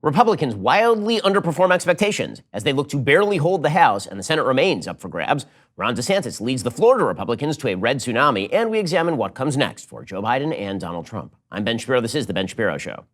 Republicans wildly underperform expectations as they look to barely hold the House and the Senate remains up for grabs. Ron DeSantis leads the Florida Republicans to a red tsunami, and we examine what comes next for Joe Biden and Donald Trump. I'm Ben Shapiro. This is The Ben Shapiro Show.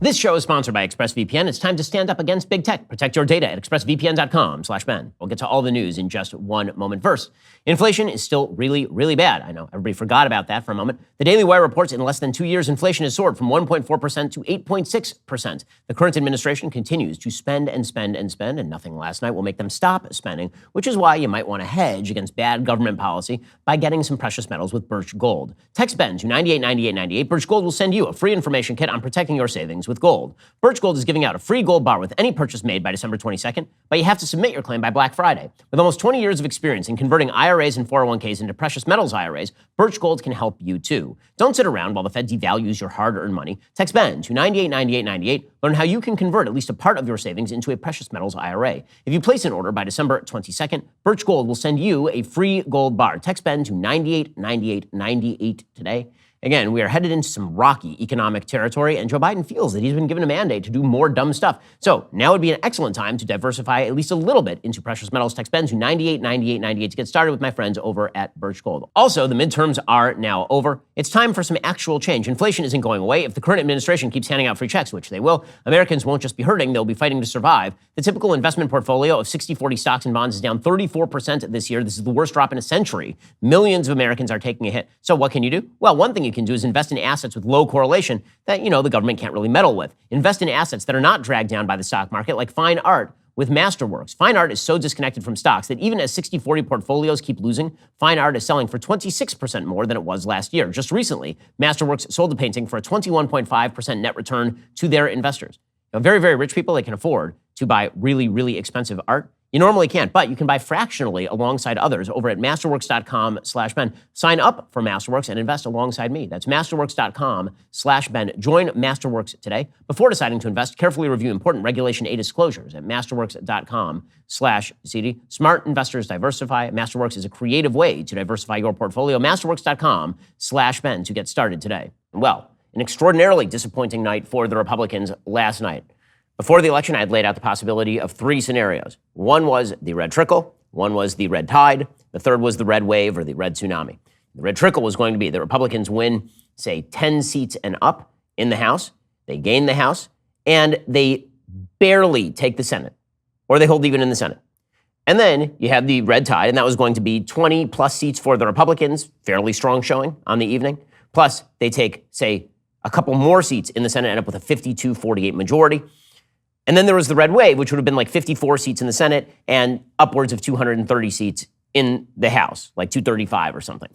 This show is sponsored by ExpressVPN. It's time to stand up against big tech. Protect your data at expressvpn.com/Ben. We'll get to all the news in just one moment. First, inflation is still really, really bad. I know everybody forgot about that for a moment. The DailyWire reports in less than 2 years, inflation has soared from 1.4% to 8.6%. The current administration continues to spend and spend and spend, and nothing last night will make them stop spending, which is why you might want to hedge against bad government policy by getting some precious metals with Birch Gold. Text Ben to 989898. Birch Gold will send you a free information kit on protecting your savings with gold. Birch Gold is giving out a free gold bar with any purchase made by December 22nd, but you have to submit your claim by Black Friday. With almost 20 years of experience in converting IRAs and 401ks into precious metals IRAs, Birch Gold can help you too. Don't sit around while the Fed devalues your hard-earned money. Text Ben to 989898. Learn how you can convert at least a part of your savings into a precious metals IRA. If you place an order by December 22nd, Birch Gold will send you a free gold bar. Text Ben to 989898 today. Again, we are headed into some rocky economic territory, and Joe Biden feels that he's been given a mandate to do more dumb stuff. So now would be an excellent time to diversify at least a little bit into precious metals. Text Ben to 989898 to get started with my friends over at Birch Gold. Also, the midterms are now over. It's time for some actual change. Inflation isn't going away. If the current administration keeps handing out free checks, which they will, Americans won't just be hurting, they'll be fighting to survive. The typical investment portfolio of 60-40 stocks and bonds is down 34% this year. This is the worst drop in a century. Millions of Americans are taking a hit. So what can you do? Well, one thing you can do is invest in assets with low correlation that, the government can't really meddle with. Invest in assets that are not dragged down by the stock market, like fine art with Masterworks. Fine art is so disconnected from stocks that even as 60-40 portfolios keep losing, fine art is selling for 26% more than it was last year. Just recently, Masterworks sold a painting for a 21.5% net return to their investors. Very, very rich people, they can afford to buy really, really expensive art. You normally can't, but you can buy fractionally alongside others over at masterworks.com/Ben. Sign up for Masterworks and invest alongside me. That's masterworks.com/Ben. Join Masterworks today. Before deciding to invest, carefully review important Regulation A disclosures at masterworks.com/CD. Smart investors diversify. Masterworks is a creative way to diversify your portfolio. Masterworks.com/Ben to get started today. Well, an extraordinarily disappointing night for the Republicans last night. Before the election, I had laid out the possibility of three scenarios. One was the red trickle, one was the red tide, the third was the red wave or the red tsunami. The red trickle was going to be the Republicans win, say, 10 seats and up in the House, they gain the House, and they barely take the Senate, or they hold even in the Senate. And then you have the red tide, and that was going to be 20 plus seats for the Republicans, fairly strong showing on the evening. Plus, they take, say, a couple more seats in the Senate, end up with a 52-48 majority. And then there was the red wave, which would have been like 54 seats in the Senate and upwards of 230 seats in the House, like 235 or something.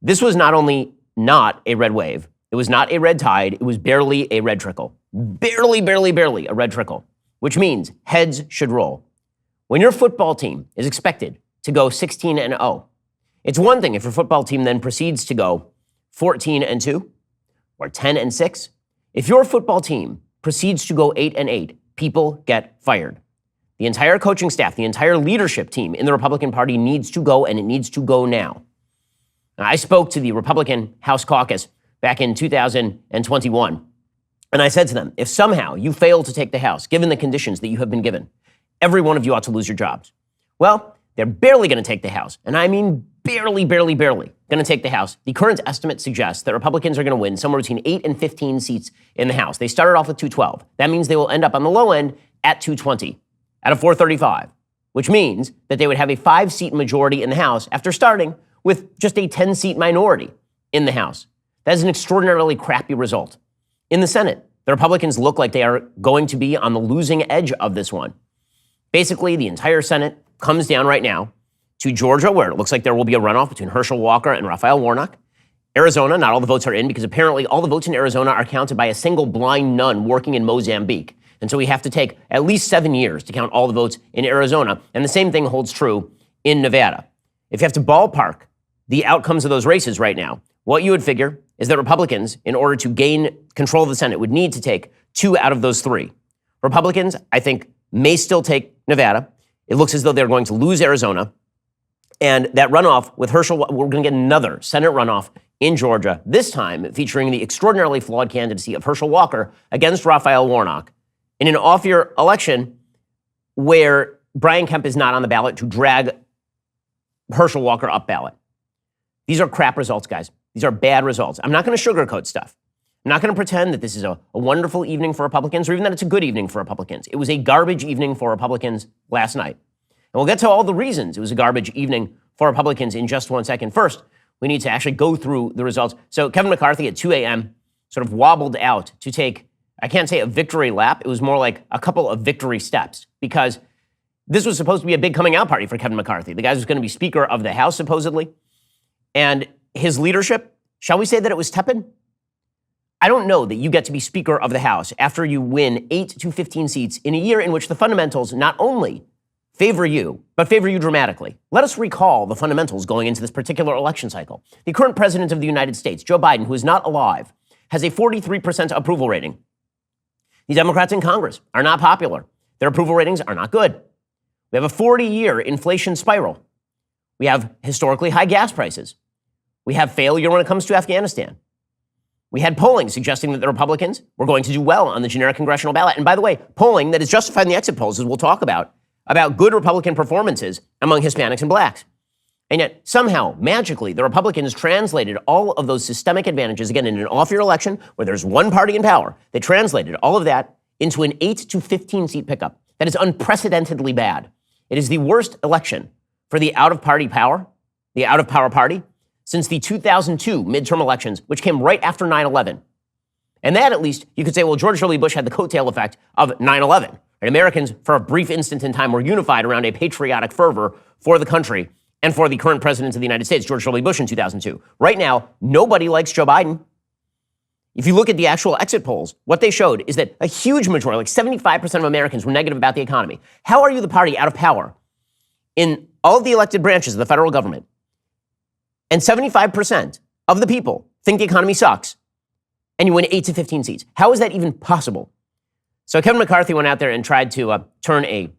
This was not only not a red wave, it was not a red tide, it was barely a red trickle. Barely a red trickle, which means heads should roll. When your football team is expected to go 16-0, it's one thing if your football team then proceeds to go 14-2 or 10-6. If your football team proceeds to go 8-8, people get fired. The entire coaching staff, the entire leadership team in the Republican Party needs to go, and it needs to go now. Now, I spoke to the Republican House caucus back in 2021, and I said to them, if somehow you fail to take the House, given the conditions that you have been given, every one of you ought to lose your jobs. Well, they're barely going to take the House, and I mean barely going to take the House. The current estimate suggests that Republicans are going to win somewhere between 8 and 15 seats in the House. They started off with 212. That means they will end up on the low end at 220 out of 435, which means that they would have a 5-seat majority in the House after starting with just a 10-seat minority in the House. That is an extraordinarily crappy result. In the Senate, the Republicans look like they are going to be on the losing edge of this one. Basically, the entire Senate comes down right now to Georgia, where it looks like there will be a runoff between Herschel Walker and Raphael Warnock. Arizona, not all the votes are in because apparently all the votes in Arizona are counted by a single blind nun working in Mozambique. And so we have to take at least 7 years to count all the votes in Arizona. And the same thing holds true in Nevada. If you have to ballpark the outcomes of those races right now, what you would figure is that Republicans, in order to gain control of the Senate, would need to take 2 out of those 3. Republicans, I think, may still take Nevada. It looks as though they're going to lose Arizona. And that runoff with Herschel, we're going to get another Senate runoff in Georgia, this time featuring the extraordinarily flawed candidacy of Herschel Walker against Raphael Warnock in an off-year election where Brian Kemp is not on the ballot to drag Herschel Walker up ballot. These are crap results, guys. These are bad results. I'm not going to sugarcoat stuff. I'm not going to pretend that this is a wonderful evening for Republicans or even that it's a good evening for Republicans. It was a garbage evening for Republicans last night. And we'll get to all the reasons it was a garbage evening for Republicans in just 1 second. First, we need to actually go through the results. So Kevin McCarthy at 2 a.m. sort of wobbled out to take, I can't say a victory lap. It was more like a couple of victory steps because this was supposed to be a big coming out party for Kevin McCarthy. The guy was going to be Speaker of the House, supposedly. And his leadership, shall we say that it was tepid? I don't know that you get to be Speaker of the House after you win 8 to 15 seats in a year in which the fundamentals not only favor you, but favor you dramatically. Let us recall the fundamentals going into this particular election cycle. The current president of the United States, Joe Biden, who is not alive, has a 43% approval rating. The Democrats in Congress are not popular. Their approval ratings are not good. We have a 40-year inflation spiral. We have historically high gas prices. We have failure when it comes to Afghanistan. We had polling suggesting that the Republicans were going to do well on the generic congressional ballot. And by the way, polling that is justified in the exit polls, as we'll talk about good Republican performances among Hispanics and blacks. And yet, somehow, magically, the Republicans translated all of those systemic advantages, again, in an off-year election where there's one party in power, they translated all of that into an 8 to 15 seat pickup. That is unprecedentedly bad. It is the worst election for the out-of-power party, since the 2002 midterm elections, which came right after 9/11. And that, at least, you could say, well, George W. Bush had the coattail effect of 9/11. And Americans, for a brief instant in time, were unified around a patriotic fervor for the country and for the current president of the United States, George W. Bush, in 2002. Right now, nobody likes Joe Biden. If you look at the actual exit polls, what they showed is that a huge majority, like 75% of Americans, were negative about the economy. How are you the party out of power in all of the elected branches of the federal government? And 75% of the people think the economy sucks, and you win 8 to 15 seats. How is that even possible? So Kevin McCarthy went out there and tried to turn a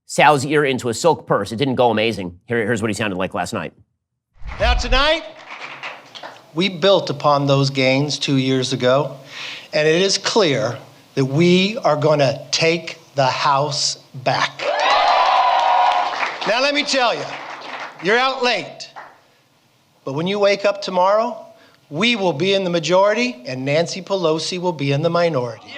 sow's ear into a silk purse. It didn't go amazing. Here's what he sounded like last night. Now tonight, we built upon those gains 2 years ago, and it is clear that we are going to take the House back. Now let me tell you, you're out late. But when you wake up tomorrow, we will be in the majority and Nancy Pelosi will be in the minority.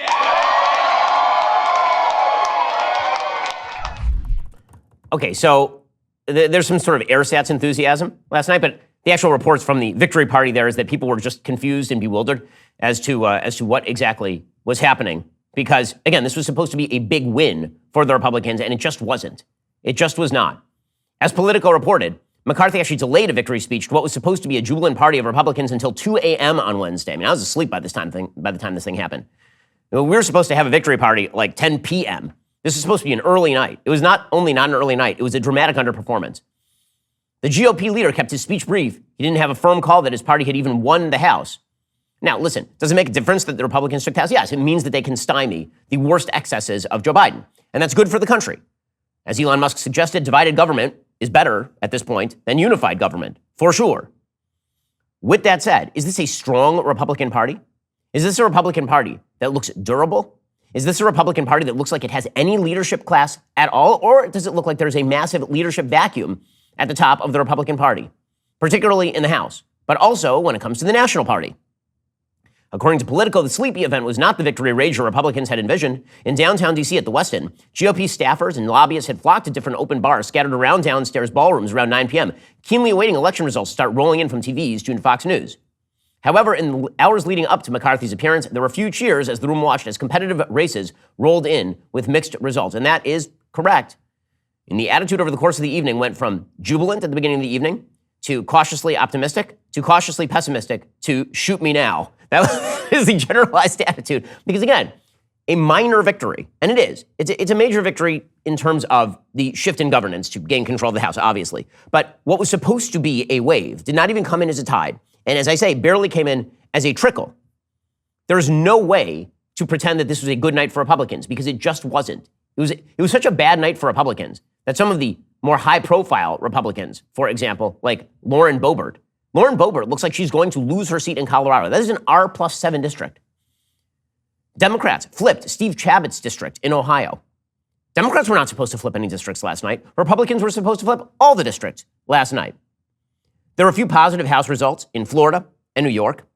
Okay, so there's some sort of ersatz enthusiasm last night, but the actual reports from the victory party there is that people were just confused and bewildered as to what exactly was happening. Because, again, this was supposed to be a big win for the Republicans, and it just wasn't. It just was not. As Politico reported, McCarthy actually delayed a victory speech to what was supposed to be a jubilant party of Republicans until 2 a.m. on Wednesday. I mean, I was asleep by the time this thing happened. We were supposed to have a victory party at like 10 p.m. This was supposed to be an early night. It was not only not an early night, it was a dramatic underperformance. The GOP leader kept his speech brief. He didn't have a firm call that his party had even won the House. Now, listen, does it make a difference that the Republicans took the House? Yes, it means that they can stymie the worst excesses of Joe Biden. And that's good for the country. As Elon Musk suggested, divided government is better at this point than unified government, for sure. With that said, is this a strong Republican Party? Is this a Republican Party that looks durable? Is this a Republican Party that looks like it has any leadership class at all? Or does it look like there's a massive leadership vacuum at the top of the Republican Party, particularly in the House, but also when it comes to the National Party? According to Politico, the sleepy event was not the victory rage the Republicans had envisioned. In downtown D.C. at the Westin, GOP staffers and lobbyists had flocked to different open bars scattered around downstairs ballrooms around 9 p.m., keenly awaiting election results to start rolling in from TVs to Fox News. However, in the hours leading up to McCarthy's appearance, there were few cheers as the room watched as competitive races rolled in with mixed results. And that is correct. And the attitude over the course of the evening went from jubilant at the beginning of the evening to cautiously optimistic to cautiously pessimistic to shoot me now. That is the generalized attitude. Because again, a minor victory, and it is. It's a major victory in terms of the shift in governance to gain control of the House, obviously. But what was supposed to be a wave did not even come in as a tide. And as I say, barely came in as a trickle. There's no way to pretend that this was a good night for Republicans because it just wasn't. It was such a bad night for Republicans that some of the more high-profile Republicans, for example, like Lauren Boebert, Lauren Boebert looks like she's going to lose her seat in Colorado. That is an R+7 district. Democrats flipped Steve Chabitz's district in Ohio. Democrats were not supposed to flip any districts last night. Republicans were supposed to flip all the districts last night. There were a few positive House results in Florida and New York.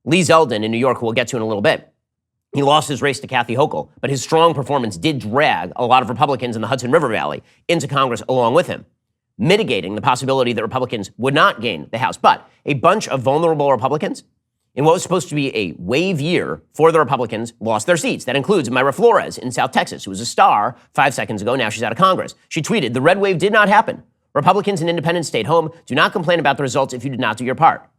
Lee Zeldin in New York, who we'll get to in a little bit, he lost his race to Kathy Hochul, but his strong performance did drag a lot of Republicans in the Hudson River Valley into Congress along with him, mitigating the possibility that Republicans would not gain the House. But a bunch of vulnerable Republicans in what was supposed to be a wave year for the Republicans lost their seats. That includes Mayra Flores in South Texas, who was a star 5 seconds ago. Now she's out of Congress. She tweeted, "The red wave did not happen. Republicans and independents stayed home. Do not complain about the results if you did not do your part."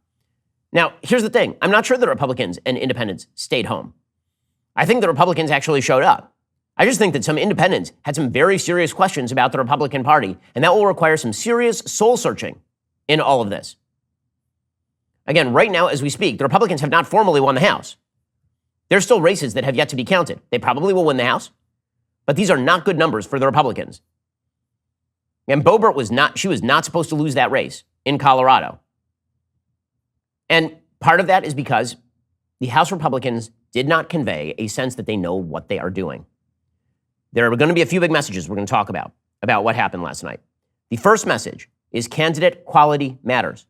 Now, here's the thing. I'm not sure that Republicans and independents stayed home. I think the Republicans actually showed up. I just think that some independents had some very serious questions about the Republican Party, and that will require some serious soul searching in all of this. Again, right now as we speak, the Republicans have not formally won the House. There's still races that have yet to be counted. They probably will win the House, but these are not good numbers for the Republicans. And Boebert was not supposed to lose that race in Colorado. And part of that is because the House Republicans did not convey a sense that they know what they are doing. There are going to be a few big messages we're going to talk about what happened last night. The first message is candidate quality matters.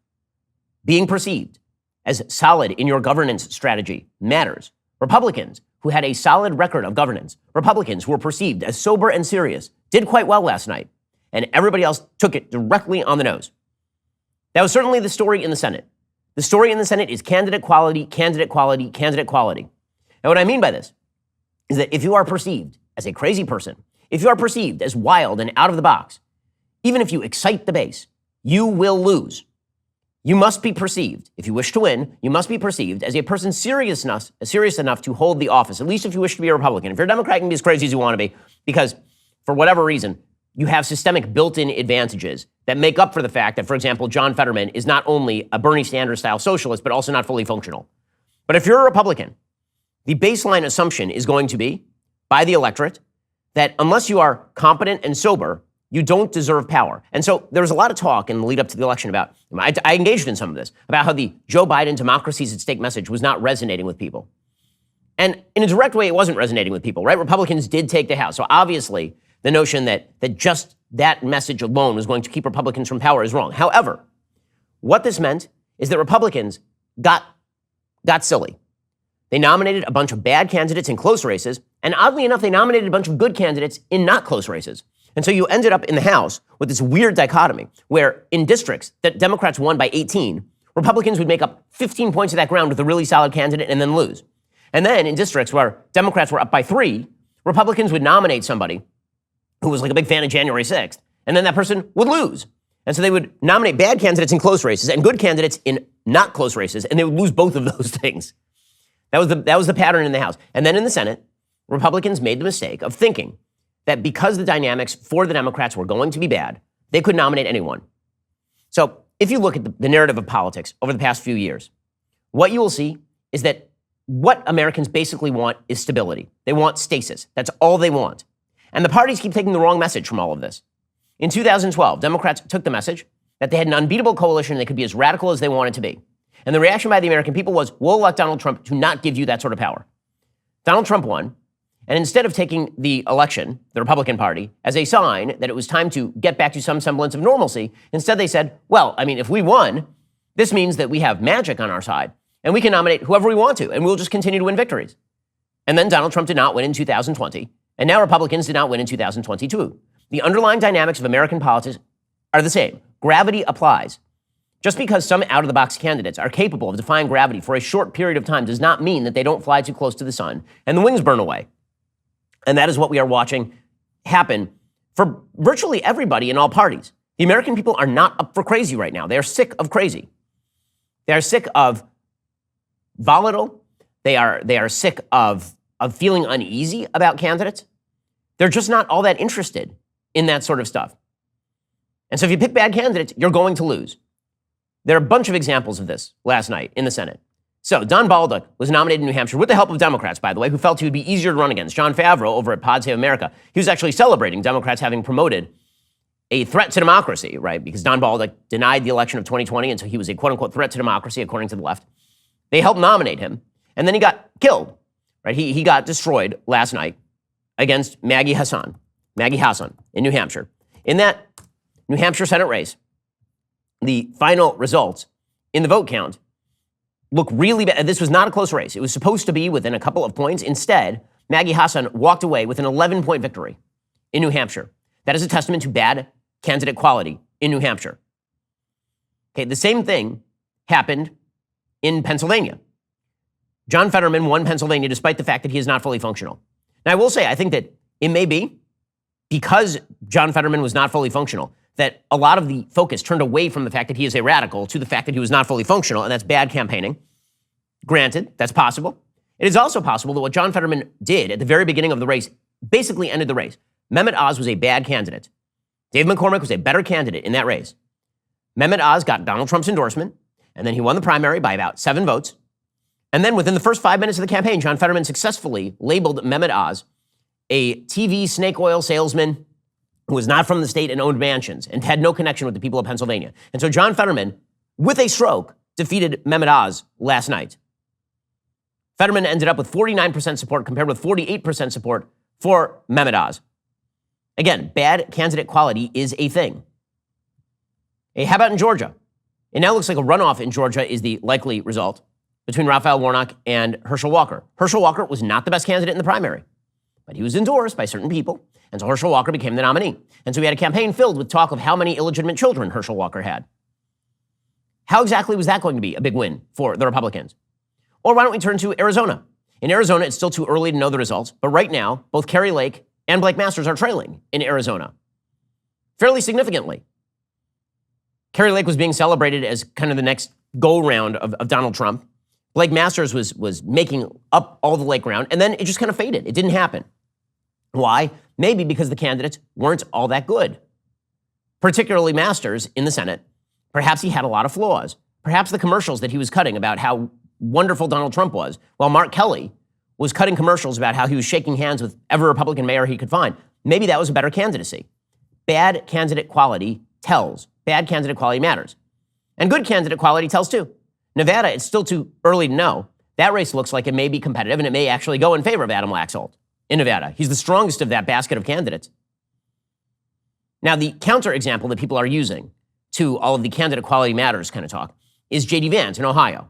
Being perceived as solid in your governance strategy matters. Republicans who had a solid record of governance, Republicans who were perceived as sober and serious, did quite well last night, and everybody else took it directly on the nose. That was certainly the story in the Senate. The story in the Senate is candidate quality, candidate quality, candidate quality. And what I mean by this is that if you are perceived as a crazy person, if you are perceived as wild and out of the box, even if you excite the base, you will lose. You must be perceived, if you wish to win, you must be perceived as a person serious enough to hold the office, at least if you wish to be a Republican. If you're a Democrat, you can be as crazy as you want to be, because for whatever reason, you have systemic built-in advantages that make up for the fact that, for example, John Fetterman is not only a Bernie Sanders-style socialist, but also not fully functional. But if you're a Republican, the baseline assumption is going to be, by the electorate, that unless you are competent and sober, you don't deserve power. And so there was a lot of talk in the lead up to the election about, I engaged in some of this, about how the Joe Biden democracy's at stake message was not resonating with people. And in a direct way, it wasn't resonating with people, right? Republicans did take the House. So obviously, the notion that just that message alone was going to keep Republicans from power is wrong. However, what this meant is that Republicans got silly. They nominated a bunch of bad candidates in close races, and oddly enough, they nominated a bunch of good candidates in not close races. And so you ended up in the House with this weird dichotomy where in districts that Democrats won by 18, Republicans would make up 15 points of that ground with a really solid candidate and then lose. And then in districts where Democrats were up by 3, Republicans would nominate somebody who was like a big fan of January 6th, and then that person would lose. And so they would nominate bad candidates in close races and good candidates in not close races, and they would lose both of those things. That was the pattern in the House. And then in the Senate, Republicans made the mistake of thinking that because the dynamics for the Democrats were going to be bad, they could nominate anyone. So if you look at the narrative of politics over the past few years, what you will see is that what Americans basically want is stability. They want stasis. That's all they want. And the parties keep taking the wrong message from all of this. In 2012, Democrats took the message that they had an unbeatable coalition and they could be as radical as they wanted to be. And the reaction by the American people was, we'll elect Donald Trump to not give you that sort of power. Donald Trump won. And instead of taking the election, the Republican Party, as a sign that it was time to get back to some semblance of normalcy, instead they said, well, I mean, if we won, this means that we have magic on our side and we can nominate whoever we want to and we'll just continue to win victories. And then Donald Trump did not win in 2020. And now Republicans did not win in 2022. The underlying dynamics of American politics are the same. Gravity applies. Just because some out-of-the-box candidates are capable of defying gravity for a short period of time does not mean that they don't fly too close to the sun and the wings burn away. And that is what we are watching happen for virtually everybody in all parties. The American people are not up for crazy right now. They are sick of crazy. They are sick of volatile. They are sick of feeling uneasy about candidates. They're just not all that interested in that sort of stuff. And so if you pick bad candidates, you're going to lose. There are a bunch of examples of this last night in the Senate. So Don Baldock was nominated in New Hampshire with the help of Democrats, by the way, who felt he would be easier to run against. John Favreau over at Pod Save America, he was actually celebrating Democrats having promoted a threat to democracy, right? Because Don Baldock denied the election of 2020, and so he was a quote-unquote threat to democracy, according to the left. They helped nominate him, and then he got killed, right? He got destroyed last night against Maggie Hassan in New Hampshire. In that New Hampshire Senate race, the final results in the vote count look really bad. This was not a close race. It was supposed to be within a couple of points. Instead, Maggie Hassan walked away with an 11-point victory in New Hampshire. That is a testament to bad candidate quality in New Hampshire. Okay, the same thing happened in Pennsylvania. John Fetterman won Pennsylvania despite the fact that he is not fully functional. Now, I will say, I think that it may be because John Fetterman was not fully functional that a lot of the focus turned away from the fact that he is a radical to the fact that he was not fully functional, and that's bad campaigning. Granted, that's possible. It is also possible that what John Fetterman did at the very beginning of the race basically ended the race. Mehmet Oz was a bad candidate. Dave McCormick was a better candidate in that race. Mehmet Oz got Donald Trump's endorsement, and then he won the primary by about 7 votes. And then within the first 5 minutes of the campaign, John Fetterman successfully labeled Mehmet Oz a TV snake oil salesman who was not from the state and owned mansions and had no connection with the people of Pennsylvania. And so John Fetterman, with a stroke, defeated Mehmet Oz last night. Fetterman ended up with 49% support compared with 48% support for Mehmet Oz. Again, bad candidate quality is a thing. Hey, how about in Georgia? It now looks like a runoff in Georgia is the likely result between Raphael Warnock and Herschel Walker. Herschel Walker was not the best candidate in the primary, but he was endorsed by certain people, and so Herschel Walker became the nominee. And so we had a campaign filled with talk of how many illegitimate children Herschel Walker had. How exactly was that going to be a big win for the Republicans? Or why don't we turn to Arizona? In Arizona, it's still too early to know the results, but right now, both Kari Lake and Blake Masters are trailing in Arizona fairly significantly. Kari Lake was being celebrated as kind of the next go-round of Donald Trump. Blake Masters was making up all the lake ground, and then it just kind of faded. It didn't happen. Why? Maybe because the candidates weren't all that good. Particularly Masters in the Senate. Perhaps he had a lot of flaws. Perhaps the commercials that he was cutting about how wonderful Donald Trump was, while Mark Kelly was cutting commercials about how he was shaking hands with every Republican mayor he could find. Maybe that was a better candidacy. Bad candidate quality tells. Bad candidate quality matters. And good candidate quality tells too. Nevada, it's still too early to know. That race looks like it may be competitive, and it may actually go in favor of Adam Laxalt in Nevada. He's the strongest of that basket of candidates. Now, the counterexample that people are using to all of the candidate quality matters kind of talk is J.D. Vance in Ohio.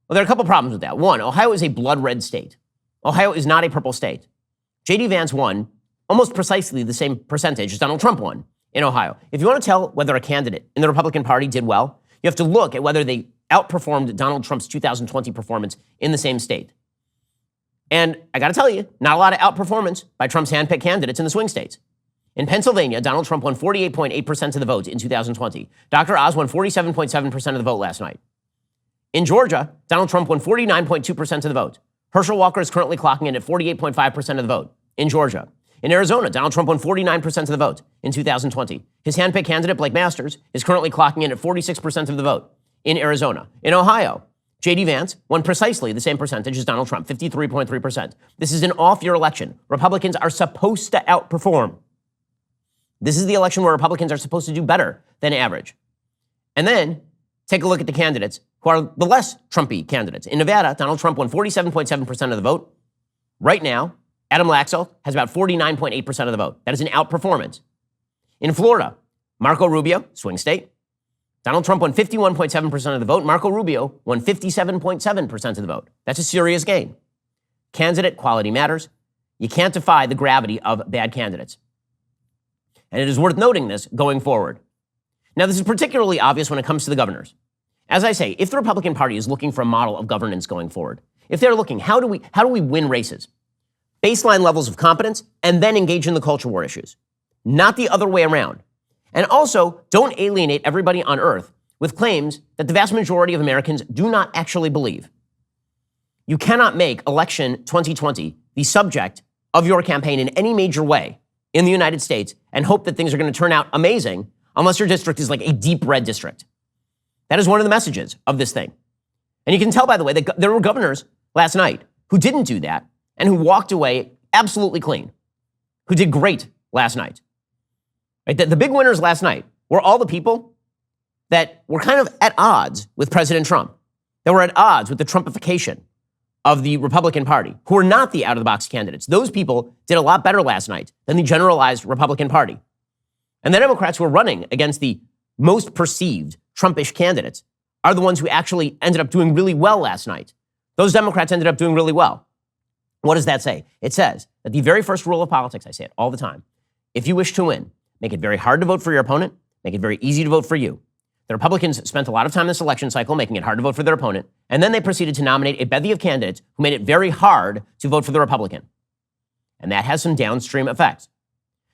Well, there are a couple problems with that. One, Ohio is a blood red state. Ohio is not a purple state. J.D. Vance won almost precisely the same percentage as Donald Trump won in Ohio. If you want to tell whether a candidate in the Republican Party did well, you have to look at whether they outperformed Donald Trump's 2020 performance in the same state. And I got to tell you, not a lot of outperformance by Trump's handpicked candidates in the swing states. In Pennsylvania, Donald Trump won 48.8% of the vote in 2020. Dr. Oz won 47.7% of the vote last night. In Georgia, Donald Trump won 49.2% of the vote. Herschel Walker is currently clocking in at 48.5% of the vote in Georgia. In Arizona, Donald Trump won 49% of the vote in 2020. His handpicked candidate, Blake Masters, is currently clocking in at 46% of the vote in Arizona. In Ohio, J.D. Vance won precisely the same percentage as Donald Trump, 53.3%. This is an off-year election. Republicans are supposed to outperform. This is the election where Republicans are supposed to do better than average. And then take a look at the candidates who are the less Trumpy candidates. In Nevada, Donald Trump won 47.7% of the vote. Right now, Adam Laxalt has about 49.8% of the vote. That is an outperformance. In Florida, Marco Rubio, swing state, Donald Trump won 51.7% of the vote. Marco Rubio won 57.7% of the vote. That's a serious gain. Candidate quality matters. You can't defy the gravity of bad candidates. And it is worth noting this going forward. Now, this is particularly obvious when it comes to the governors. As I say, if the Republican Party is looking for a model of governance going forward, if they're looking, how do we win races? Baseline levels of competence, and then engage in the culture war issues. Not the other way around. And also, don't alienate everybody on earth with claims that the vast majority of Americans do not actually believe. You cannot make election 2020 the subject of your campaign in any major way in the United States and hope that things are going to turn out amazing unless your district is like a deep red district. That is one of the messages of this thing. And you can tell, by the way, that there were governors last night who didn't do that and who walked away absolutely clean, who did great last night. Right? The big winners last night were all the people that were kind of at odds with President Trump, that were at odds with the Trumpification of the Republican Party, who are not the out-of-the-box candidates. Those people did a lot better last night than the generalized Republican Party. And the Democrats who are running against the most perceived Trumpish candidates are the ones who actually ended up doing really well last night. Those Democrats ended up doing really well. What does that say? It says that the very first rule of politics, I say it all the time, if you wish to win, make it very hard to vote for your opponent, make it very easy to vote for you. The Republicans spent a lot of time this election cycle making it hard to vote for their opponent, and then they proceeded to nominate a bevy of candidates who made it very hard to vote for the Republican. And that has some downstream effects.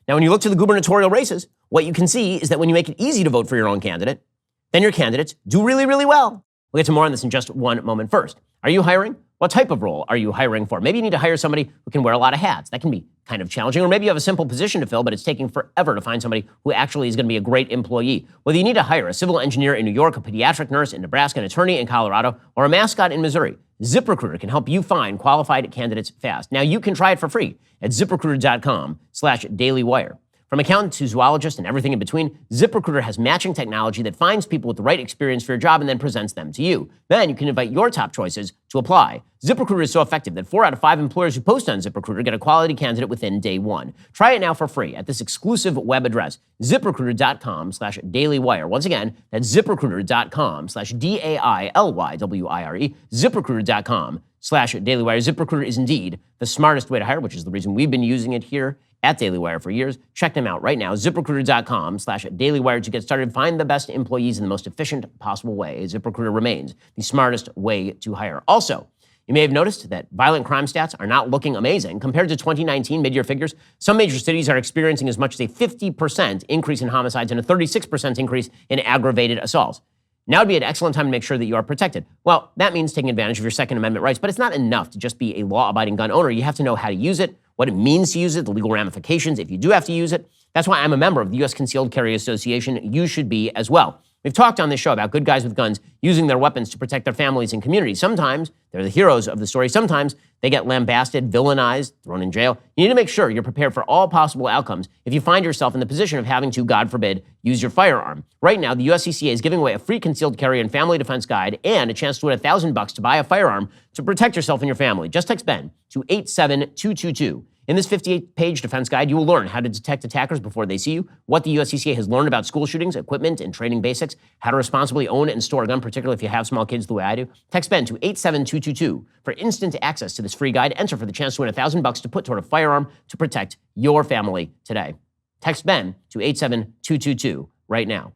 Now, when you look to the gubernatorial races, what you can see is that when you make it easy to vote for your own candidate, then your candidates do really, really well. We'll get to more on this in just one moment. First, are you hiring? What type of role are you hiring for? Maybe you need to hire somebody who can wear a lot of hats. That can be kind of challenging. Or maybe you have a simple position to fill, but it's taking forever to find somebody who actually is going to be a great employee. Whether you need to hire a civil engineer in New York, a pediatric nurse in Nebraska, an attorney in Colorado, or a mascot in Missouri, ZipRecruiter can help you find qualified candidates fast. Now you can try it for free at ZipRecruiter.com/DailyWire. From accountant to zoologist and everything in between, ZipRecruiter has matching technology that finds people with the right experience for your job and then presents them to you. Then you can invite your top choices to apply. ZipRecruiter is so effective that 4 out of 5 employers who post on ZipRecruiter get a quality candidate within day one. Try it now for free at this exclusive web address, ZipRecruiter.com/DailyWire. Once again, that's ZipRecruiter.com/DailyWire, ZipRecruiter.com/DailyWire. ZipRecruiter is indeed the smartest way to hire, which is the reason we've been using it here at DailyWire for years. Check them out right now, ZipRecruiter.com/DailyWire to get started. Find the best employees in the most efficient possible way. ZipRecruiter remains the smartest way to hire. Also, you may have noticed that violent crime stats are not looking amazing. Compared to 2019 mid-year figures, some major cities are experiencing as much as a 50% increase in homicides and a 36% increase in aggravated assaults. Now would be an excellent time to make sure that you are protected. Well, that means taking advantage of your Second Amendment rights, but it's not enough to just be a law-abiding gun owner. You have to know how to use it, what it means to use it, the legal ramifications if you do have to use it. That's why I'm a member of the U.S. Concealed Carry Association. You should be as well. We've talked on this show about good guys with guns using their weapons to protect their families and communities. Sometimes they're the heroes of the story. Sometimes they get lambasted, villainized, thrown in jail. You need to make sure you're prepared for all possible outcomes if you find yourself in the position of having to, God forbid, use your firearm. Right now, the USCCA is giving away a free concealed carry and family defense guide and a chance to win $1,000 to buy a firearm to protect yourself and your family. Just text Ben to 87222. In this 58-page defense guide, you will learn how to detect attackers before they see you, what the USCCA has learned about school shootings, equipment, and training basics, how to responsibly own and store a gun, particularly if you have small kids the way I do. Text Ben to 87222 for instant access to this free guide. Enter for the chance to win $1,000 to put toward a firearm to protect your family today. Text Ben to 87222 right now.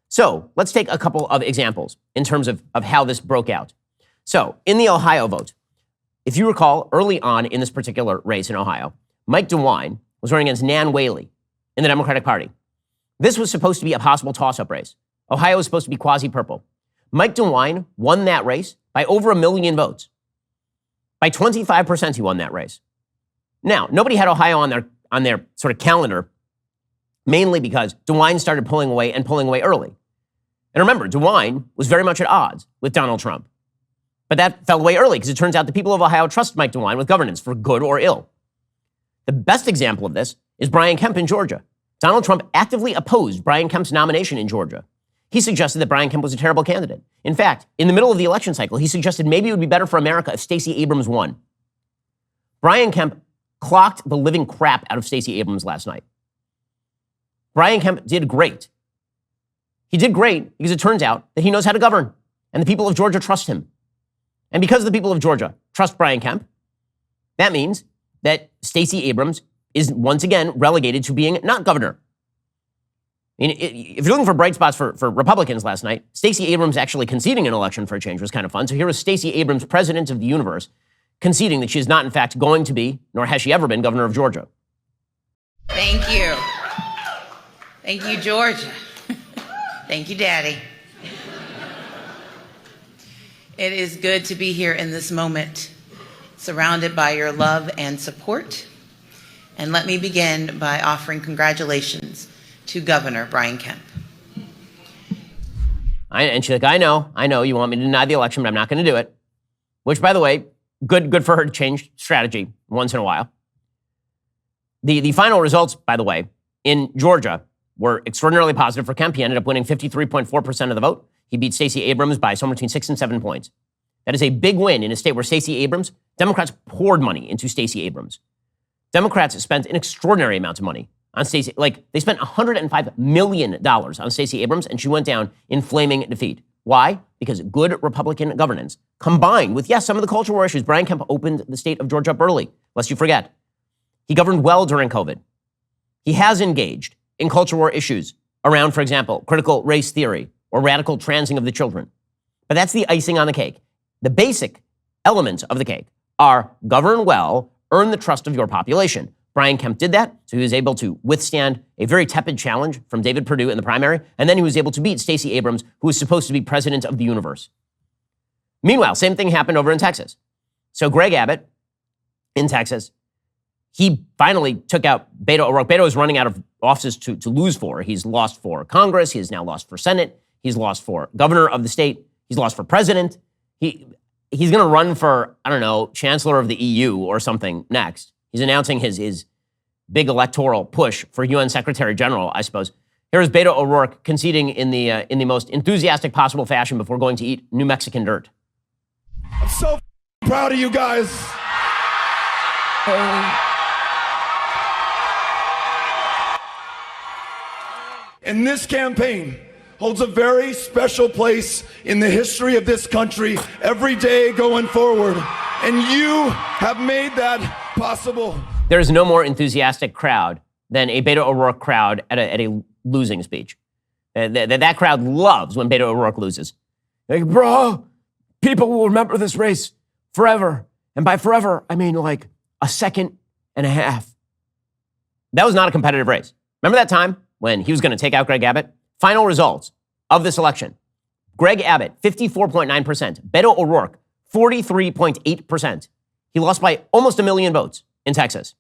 So let's take a couple of examples in terms of how this broke out. So in the Ohio vote, if you recall, early on in this particular race in Ohio, Mike DeWine was running against Nan Whaley in the Democratic Party. This was supposed to be a possible toss-up race. Ohio was supposed to be quasi-purple. Mike DeWine won that race by over 1 million votes. By 25%, he won that race. Now, nobody had Ohio on their sort of calendar, mainly because DeWine started pulling away early. And remember, DeWine was very much at odds with Donald Trump. But that fell away early because it turns out the people of Ohio trust Mike DeWine with governance for good or ill. The best example of this is Brian Kemp in Georgia. Donald Trump actively opposed Brian Kemp's nomination in Georgia. He suggested that Brian Kemp was a terrible candidate. In fact, in the middle of the election cycle, he suggested maybe it would be better for America if Stacey Abrams won. Brian Kemp clocked the living crap out of Stacey Abrams last night. Brian Kemp did great. He did great because it turns out that he knows how to govern, and the people of Georgia trust him. And because the people of Georgia trust Brian Kemp, that means that Stacey Abrams is once again relegated to being not governor. I mean, if you're looking for bright spots for Republicans last night, Stacey Abrams actually conceding an election for a change was kind of fun. So here was Stacey Abrams, president of the universe, conceding that she is not in fact going to be, nor has she ever been, governor of Georgia. Thank you. Thank you, Georgia. Thank you, Daddy. It is good to be here in this moment, surrounded by your love and support. And let me begin by offering congratulations to Governor Brian Kemp. And she's like, I know you want me to deny the election, but I'm not going to do it. Which, by the way, good for her to change strategy once in a while. The final results, by the way, in Georgia, were extraordinarily positive for Kemp. He ended up winning 53.4% of the vote. He beat Stacey Abrams by somewhere between 6 and 7 points. That is a big win in a state where Stacey Abrams, Democrats poured money into Stacey Abrams. Democrats spent an extraordinary amount of money on Stacey. Like, they spent $105 million on Stacey Abrams, and she went down in flaming defeat. Why? Because good Republican governance, combined with, yes, some of the culture war issues. Brian Kemp opened the state of Georgia up early, lest you forget. He governed well during COVID. He has engaged in culture war issues around, for example, critical race theory or radical transing of the children. But that's the icing on the cake. The basic elements of the cake are govern well, earn the trust of your population. Brian Kemp did that, so he was able to withstand a very tepid challenge from David Perdue in the primary, and then he was able to beat Stacey Abrams, who was supposed to be president of the universe. Meanwhile, same thing happened over in Texas. So Greg Abbott in Texas, he finally took out Beto O'Rourke. Beto is running out of offices to lose for. He's lost for Congress. He has now lost for Senate. He's lost for governor of the state. He's lost for president. He's going to run for, I don't know, chancellor of the EU or something next. He's announcing his big electoral push for UN Secretary General, I suppose. Here is Beto O'Rourke conceding in the most enthusiastic possible fashion before going to eat New Mexican dirt. I'm so proud of you guys. And this campaign holds a very special place in the history of this country every day going forward. And you have made that possible. There is no more enthusiastic crowd than a Beto O'Rourke crowd at a losing speech. That crowd loves when Beto O'Rourke loses. Like, bro, people will remember this race forever. And by forever, I mean like a second and a half. That was not a competitive race. Remember that time when he was going to take out Greg Abbott? Final results of this election. Greg Abbott, 54.9%. Beto O'Rourke, 43.8%. He lost by almost 1 million votes in Texas.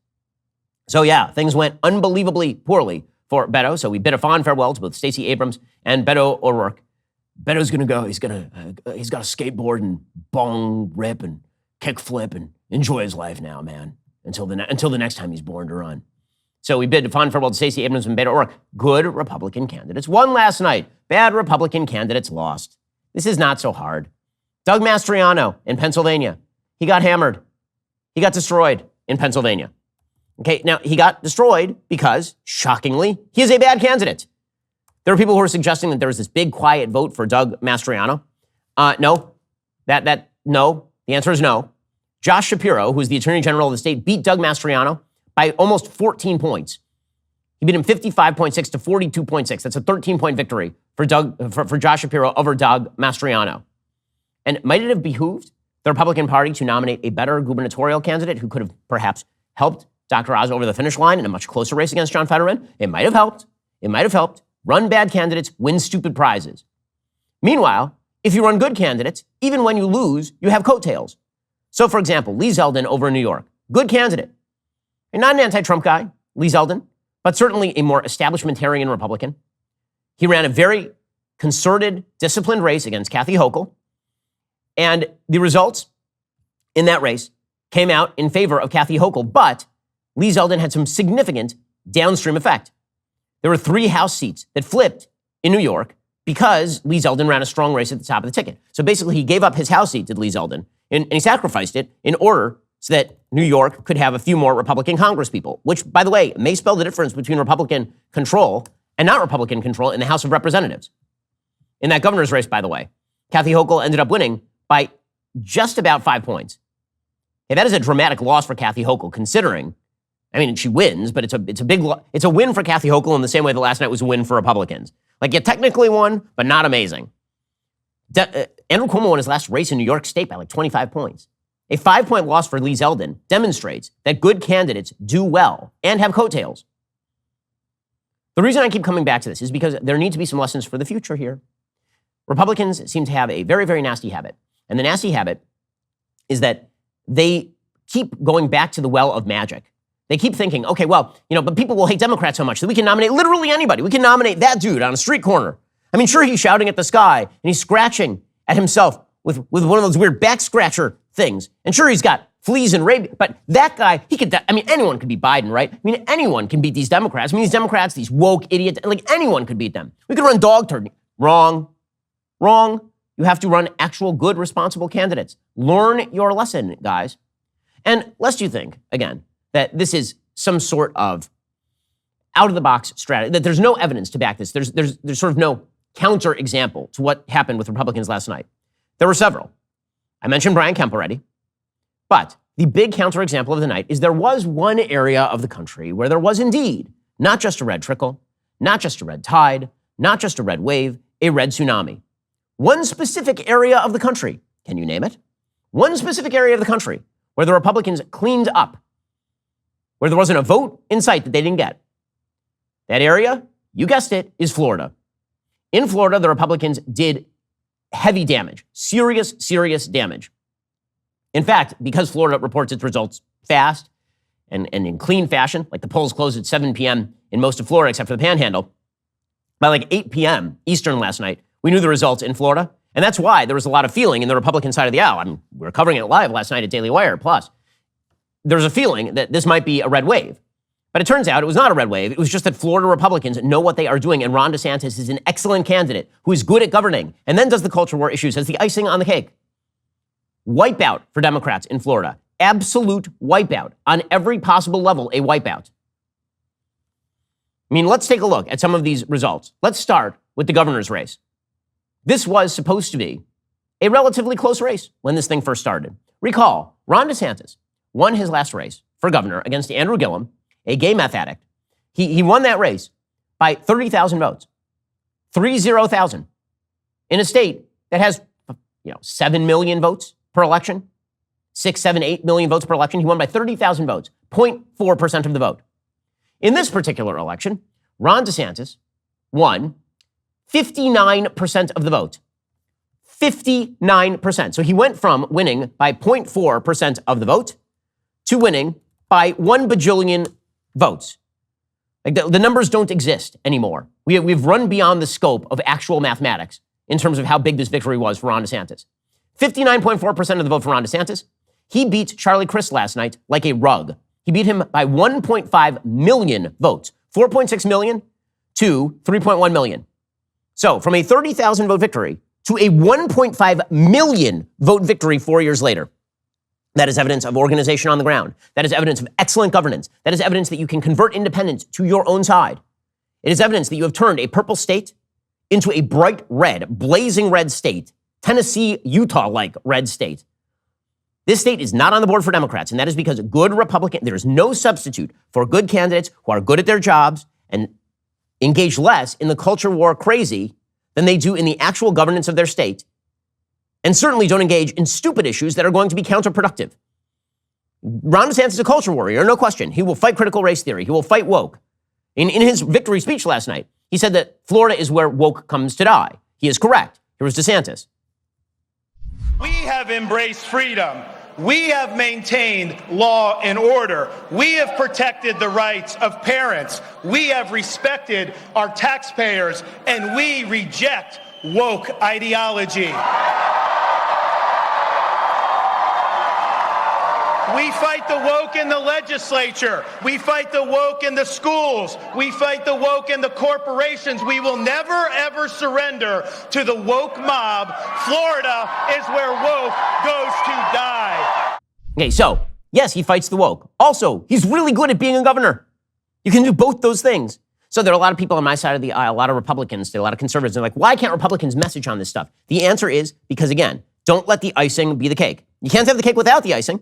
So yeah, things went unbelievably poorly for Beto. So we bid a fond farewell to both Stacey Abrams and Beto O'Rourke. Beto's going to go. He's got to skateboard and bong rip and kick flip and enjoy his life now, man, until the next time he's born to run. So we bid a fond farewell to Stacey Abrams and Beto O'Rourke. Good Republican candidates won last night. Bad Republican candidates lost. This is not so hard. Doug Mastriano in Pennsylvania. He got hammered. He got destroyed in Pennsylvania. Okay, now he got destroyed because, shockingly, he is a bad candidate. There are people who are suggesting that there was this big quiet vote for Doug Mastriano. No. No. The answer is no. Josh Shapiro, who is the Attorney General of the state, beat Doug Mastriano by almost 14 points. He beat him 55.6 to 42.6. That's a 13-point victory for Josh Shapiro over Doug Mastriano. And might it have behooved the Republican Party to nominate a better gubernatorial candidate who could have perhaps helped Dr. Oz over the finish line in a much closer race against John Fetterman? It might have helped. It might have helped. Run bad candidates, win stupid prizes. Meanwhile, if you run good candidates, even when you lose, you have coattails. So, for example, Lee Zeldin over in New York, good candidate. And not an anti-Trump guy, Lee Zeldin, but certainly a more establishmentarian Republican. He ran a very concerted, disciplined race against Kathy Hochul. And the results in that race came out in favor of Kathy Hochul, but Lee Zeldin had some significant downstream effect. There were 3 House seats that flipped in New York because Lee Zeldin ran a strong race at the top of the ticket. So basically, he gave up his House seat, did Lee Zeldin, and he sacrificed it in order so that New York could have a few more Republican congresspeople, which, by the way, may spell the difference between Republican control and not Republican control in the House of Representatives. In that governor's race, by the way, Kathy Hochul ended up winning by just about 5 points. Hey, that is a dramatic loss for Kathy Hochul, considering, I mean, she wins, but it's a win for Kathy Hochul in the same way that last night was a win for Republicans. Like, you technically won, but not amazing. Andrew Cuomo won his last race in New York State by like 25 points. A 5-point loss for Lee Zeldin demonstrates that good candidates do well and have coattails. The reason I keep coming back to this is because there need to be some lessons for the future here. Republicans seem to have a very, very nasty habit. And the nasty habit is that they keep going back to the well of magic. They keep thinking, okay, well, but people will hate Democrats so much that we can nominate literally anybody. We can nominate that dude on a street corner. I mean, sure, he's shouting at the sky and he's scratching at himself with one of those weird back scratcher things. And sure, he's got fleas and rabies. But that guy, anyone could beat Biden, right? I mean, anyone can beat these Democrats. I mean, these Democrats, these woke idiots, like anyone could beat them. We could run dog turd. Wrong. You have to run actual good, responsible candidates. Learn your lesson, guys. And lest you think, again, that this is some sort of out-of-the-box strategy, that there's no evidence to back this. There's sort of no counter-example to what happened with Republicans last night. There were several. I mentioned Brian Kemp already. But the big counterexample of the night is there was one area of the country where there was indeed not just a red trickle, not just a red tide, not just a red wave, a red tsunami. One specific area of the country, can you name it? One specific area of the country where the Republicans cleaned up, where there wasn't a vote in sight that they didn't get. That area, you guessed it, is Florida. In Florida, the Republicans did heavy damage, serious damage. In fact, because Florida reports its results fast and in clean fashion, like the polls closed at 7 p.m. in most of Florida except for the Panhandle, by like 8 p.m. Eastern last night, we knew the results in Florida. And that's why there was a lot of feeling in the Republican side of the aisle. I mean, we were covering it live last night at DailyWire. Plus, there's a feeling that this might be a red wave. But it turns out it was not a red wave. It was just that Florida Republicans know what they are doing, and Ron DeSantis is an excellent candidate who is good at governing and then does the culture war issues as the icing on the cake. Wipeout for Democrats in Florida. Absolute wipeout. On every possible level, a wipeout. I mean, let's take a look at some of these results. Let's start with the governor's race. This was supposed to be a relatively close race when this thing first started. Recall, Ron DeSantis won his last race for governor against Andrew Gillum, a gay meth addict. He won that race by 30,000 votes. 30,000. In a state that has, 7 million votes per election, 6, 7, 8 million votes per election. He won by 30,000 votes, 0.4% of the vote. In this particular election, Ron DeSantis won 59% of the vote. 59%. So he went from winning by 0.4% of the vote to winning by 1 bajillion votes. Like the numbers don't exist anymore. We've run beyond the scope of actual mathematics in terms of how big this victory was for Ron DeSantis. 59.4% of the vote for Ron DeSantis. He beat Charlie Crist last night like a rug. He beat him by 1.5 million votes, 4.6 million to 3.1 million. So from a 30,000 vote victory to a 1.5 million vote victory 4 years later. That is evidence of organization on the ground. That is evidence of excellent governance. That is evidence that you can convert independents to your own side. It is evidence that you have turned a purple state into a bright red, blazing red state, Tennessee, Utah-like red state. This state is not on the board for Democrats, and that is because good Republican, there is no substitute for good candidates who are good at their jobs and engage less in the culture war crazy than they do in the actual governance of their state, and certainly don't engage in stupid issues that are going to be counterproductive. Ron DeSantis is a culture warrior, no question. He will fight critical race theory. He will fight woke. In his victory speech last night, he said that Florida is where woke comes to die. He is correct. Here was DeSantis. We have embraced freedom. We have maintained law and order. We have protected the rights of parents. We have respected our taxpayers, and we reject woke ideology. We fight the woke in the legislature. We fight the woke in the schools. We fight the woke in the corporations. We will never, ever surrender to the woke mob. Florida is where woke goes to die. Okay, so, yes, he fights the woke. Also, he's really good at being a governor. You can do both those things. So there are a lot of people on my side of the aisle, a lot of Republicans, a lot of conservatives, they're like, why can't Republicans message on this stuff? The answer is because, again, don't let the icing be the cake. You can't have the cake without the icing.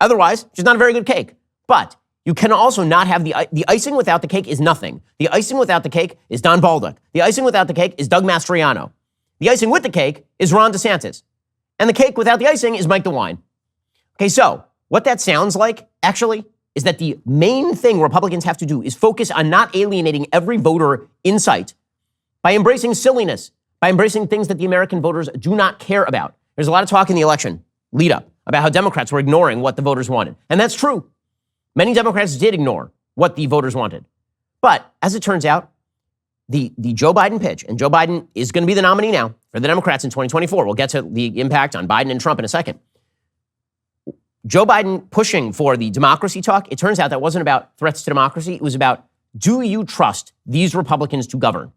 Otherwise, it's just not a very good cake. But you can also not have the icing without the cake is nothing. The icing without the cake is Don Baldock. The icing without the cake is Doug Mastriano. The icing with the cake is Ron DeSantis. And the cake without the icing is Mike DeWine. Okay, so what that sounds like, actually, is that the main thing Republicans have to do is focus on not alienating every voter in sight by embracing silliness, by embracing things that the American voters do not care about. There's a lot of talk in the election lead up about how Democrats were ignoring what the voters wanted. And that's true. Many Democrats did ignore what the voters wanted. But as it turns out, the Joe Biden pitch, and Joe Biden is going to be the nominee now for the Democrats in 2024. We'll get to the impact on Biden and Trump in a second. Joe Biden pushing for the democracy talk, it turns out that wasn't about threats to democracy. It was about, do you trust these Republicans to govern?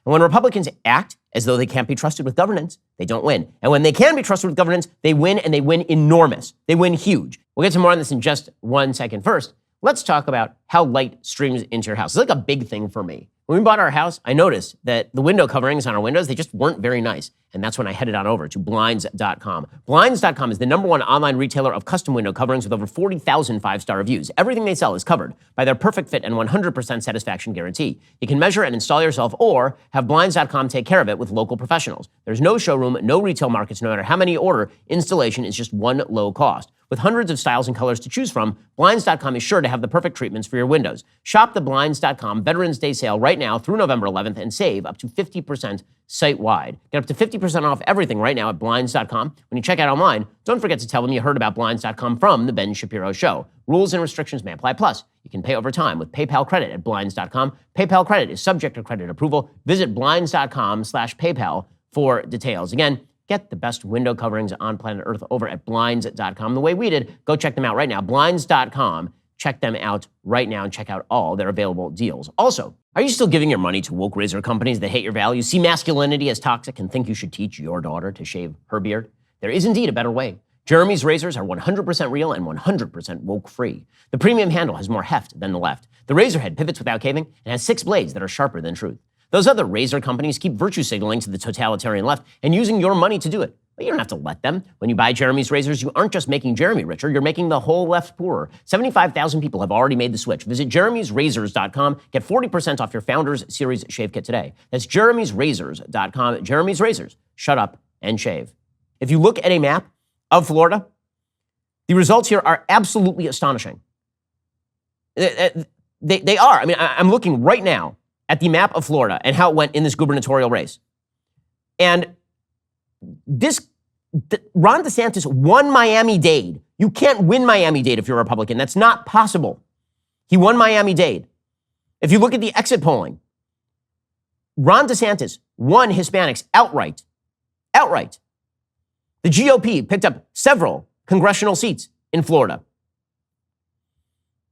And when Republicans act as though they can't be trusted with governance, they don't win. And when they can be trusted with governance, they win, and they win enormous. They win huge. We'll get to more on this in just 1 second. First, let's talk about how light streams into your house. It's like a big thing for me. When we bought our house, I noticed that the window coverings on our windows, they just weren't very nice. And that's when I headed on over to Blinds.com. Blinds.com is the #1 online retailer of custom window coverings with over 40,000 five-star reviews. Everything they sell is covered by their perfect fit and 100% satisfaction guarantee. You can measure and install yourself or have Blinds.com take care of it with local professionals. There's no showroom, no retail markets, no matter how many you order. Installation is just one low cost. With hundreds of styles and colors to choose from, Blinds.com is sure to have the perfect treatments for your windows. Shop the Blinds.com Veterans Day sale right now through November 11th and save up to 50% site-wide. Get up to 50% off everything right now at Blinds.com. When you check out online, don't forget to tell them you heard about Blinds.com from The Ben Shapiro Show. Rules and restrictions may apply. Plus, you can pay over time with PayPal credit at Blinds.com. PayPal credit is subject to credit approval. Visit Blinds.com/PayPal for details. Again, get the best window coverings on planet Earth over at Blinds.com. The way we did, go check them out right now. Blinds.com. Check them out right now and check out all their available deals. Also, are you still giving your money to woke razor companies that hate your values, see masculinity as toxic, and think you should teach your daughter to shave her beard? There is indeed a better way. Jeremy's razors are 100% real and 100% woke-free. The premium handle has more heft than the left. The razor head pivots without caving and has 6 blades that are sharper than truth. Those other razor companies keep virtue signaling to the totalitarian left and using your money to do it. But you don't have to let them. When you buy Jeremy's razors, you aren't just making Jeremy richer, you're making the whole left poorer. 75,000 people have already made the switch. Visit jeremy'srazors.com. Get 40% off your Founders Series shave kit today. That's jeremy'srazors.com. Jeremy's Razors. Shut up and shave. If you look at a map of Florida, the results here are absolutely astonishing. They are. I mean, I'm looking right now at the map of Florida and how it went in this gubernatorial race. And Ron DeSantis won Miami-Dade. You can't win Miami-Dade if you're a Republican. That's not possible. He won Miami-Dade. If you look at the exit polling, Ron DeSantis won Hispanics outright. Outright. The GOP picked up several congressional seats in Florida.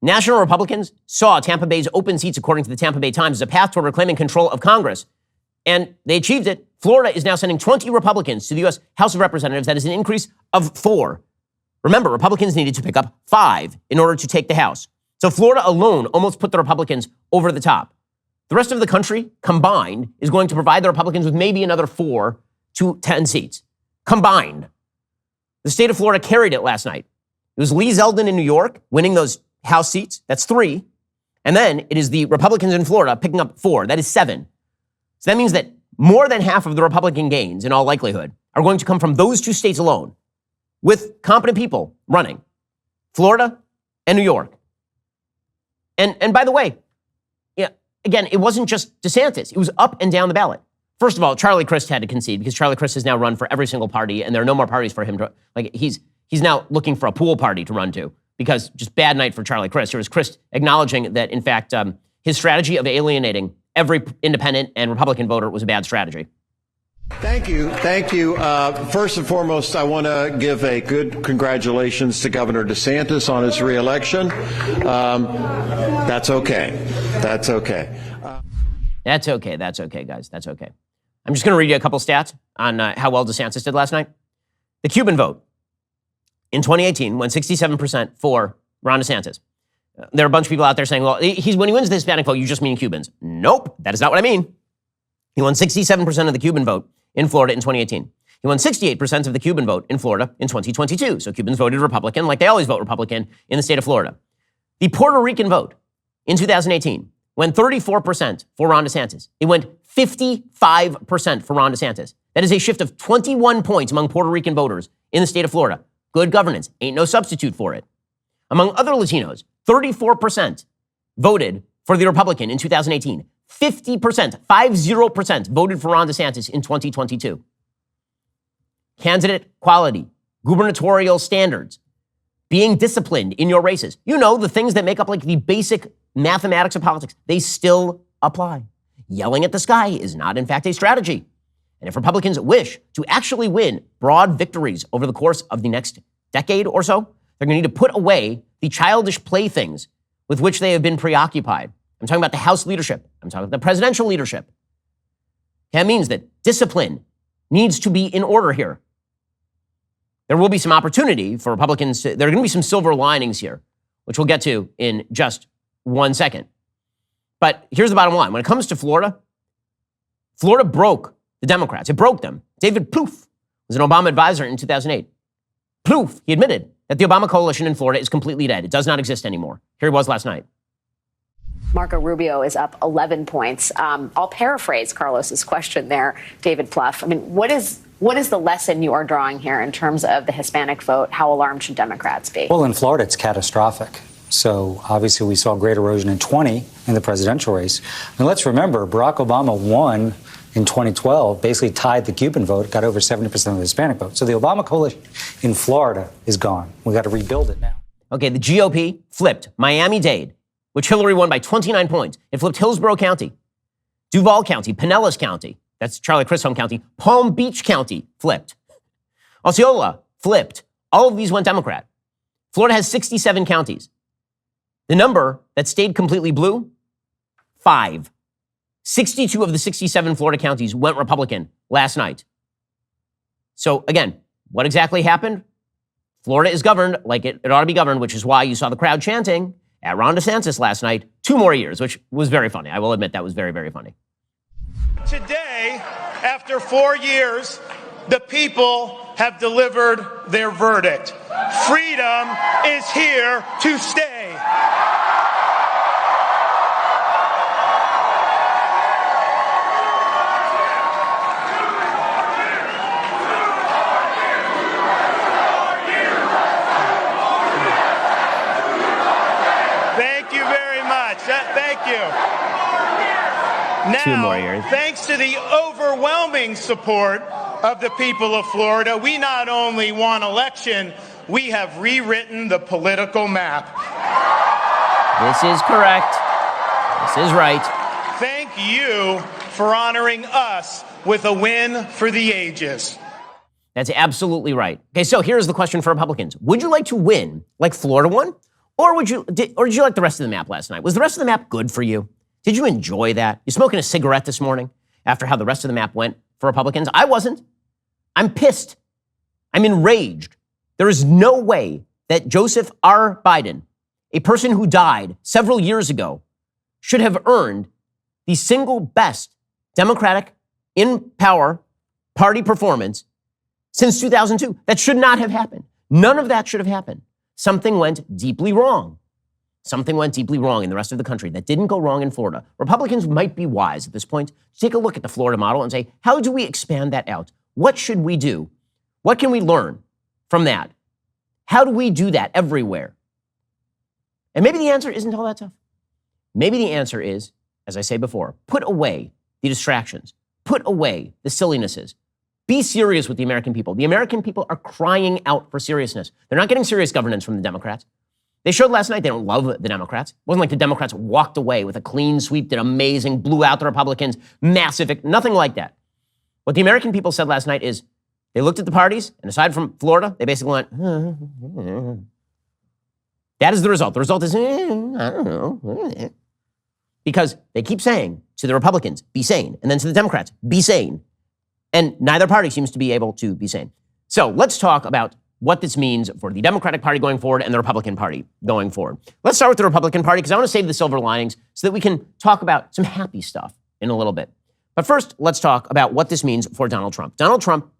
National Republicans saw Tampa Bay's open seats, according to the Tampa Bay Times, as a path toward reclaiming control of Congress. And they achieved it. Florida is now sending 20 Republicans to the U.S. House of Representatives. That is an increase of 4. Remember, Republicans needed to pick up 5 in order to take the House. So Florida alone almost put the Republicans over the top. The rest of the country combined is going to provide the Republicans with maybe another 4 to 10 seats. Combined. The state of Florida carried it last night. It was Lee Zeldin in New York winning those House seats. That's 3. And then it is the Republicans in Florida picking up 4. That is 7. So that means that more than half of the Republican gains, in all likelihood, are going to come from those 2 states alone, with competent people running, Florida and New York. And by the way, again, it wasn't just DeSantis. It was up and down the ballot. First of all, Charlie Crist had to concede because Charlie Crist has now run for every single party, and there are no more parties for him to, he's now looking for a pool party to run to because just bad night for Charlie Crist. Here was Crist acknowledging that, in fact, his strategy of alienating every independent and Republican voter was a bad strategy. Thank you. Thank you. First and foremost, I want to give a good congratulations to Governor DeSantis on his reelection. That's okay. That's okay. That's okay. That's okay, guys. That's okay. I'm just going to read you a couple stats on how well DeSantis did last night. The Cuban vote in 2018 went 67% for Ron DeSantis. There are a bunch of people out there saying, well, when he wins the Hispanic vote, you just mean Cubans. Nope, that is not what I mean. He won 67% of the Cuban vote in Florida in 2018. He won 68% of the Cuban vote in Florida in 2022. So Cubans voted Republican, like they always vote Republican in the state of Florida. The Puerto Rican vote in 2018 went 34% for Ron DeSantis. It went 55% for Ron DeSantis. That is a shift of 21 points among Puerto Rican voters in the state of Florida. Good governance. Ain't no substitute for it. Among other Latinos, 34% voted for the Republican in 2018. 50% voted for Ron DeSantis in 2022. Candidate quality, gubernatorial standards, being disciplined in your races. You know, the things that make up like the basic mathematics of politics, they still apply. Yelling at the sky is not, in fact, a strategy. And if Republicans wish to actually win broad victories over the course of the next decade or so, They're going to need to put away the childish playthings with which they have been preoccupied. I'm talking about the House leadership. I'm talking about the presidential leadership. That means that discipline needs to be in order here. There will be some opportunity for Republicans. There are going to be some silver linings here, which we'll get to in just 1 second. But here's the bottom line. When it comes to Florida, Florida broke the Democrats. It broke them. David Plouffe was an Obama advisor in 2008. Plouffe, he admitted that the Obama coalition in Florida is completely dead. It does not exist anymore. Here he was last night. Marco Rubio is up 11 points. I'll paraphrase Carlos's question there, David Plouffe. I mean, what is the lesson you are drawing here in terms of the Hispanic vote? How alarmed should Democrats be? Well, in Florida, it's catastrophic. So obviously we saw great erosion in 20 in the presidential race. And let's remember, Barack Obama won in 2012, basically tied the Cuban vote, got over 70% of the Hispanic vote. So the Obama coalition in Florida is gone. We got to rebuild it now. Okay, the GOP flipped Miami-Dade, which Hillary won by 29 points. It flipped Hillsborough County, Duval County, Pinellas County, that's Charlie Crisholm County, Palm Beach County flipped. Osceola flipped. All of these went Democrat. Florida has 67 counties. The number that stayed completely blue, 5. 62 of the 67 Florida counties went Republican last night. So again, what exactly happened? Florida is governed like it ought to be governed, which is why you saw the crowd chanting at Ron DeSantis last night, 2 more years, which was very funny. I will admit that was very, very funny. Today, after 4 years, the people have delivered their verdict. Freedom is here to stay. Thank you very much. Thank you. Now, 2 more years. Thanks to the overwhelming support of the people of Florida, we not only won election, we have rewritten the political map. This is correct. This is right. Thank you for honoring us with a win for the ages. That's absolutely right. Okay, so here's the question for Republicans. Would you like to win like Florida won? Or did you like the rest of the map last night? Was the rest of the map good for you? Did you enjoy that? You smoking a cigarette this morning after how the rest of the map went for Republicans? I wasn't. I'm pissed. I'm enraged. There is no way that Joseph R. Biden, a person who died several years ago, should have earned the single best Democratic in power party performance since 2002. That should not have happened. None of that should have happened. Something went deeply wrong. Something went deeply wrong in the rest of the country that didn't go wrong in Florida. Republicans might be wise at this point to take a look at the Florida model and say, how do we expand that out? What should we do? What can we learn from that? How do we do that everywhere? And maybe the answer isn't all that tough. Maybe the answer is, as I say before, put away the distractions. Put away the sillinesses. Be serious with the American people. The American people are crying out for seriousness. They're not getting serious governance from the Democrats. They showed last night they don't love the Democrats. It wasn't like the Democrats walked away with a clean sweep, did amazing, blew out the Republicans, massive, nothing like that. What the American people said last night is they looked at the parties, and aside from Florida, they basically went, That is the result. The result is, I don't know. Because they keep saying to the Republicans, be sane, and then to the Democrats, be sane. And neither party seems to be able to be sane. So let's talk about what this means for the Democratic Party going forward and the Republican Party going forward. Let's start with the Republican Party because I want to save the silver linings so that we can talk about some happy stuff in a little bit. But first, let's talk about what this means for Donald Trump. Donald Trump,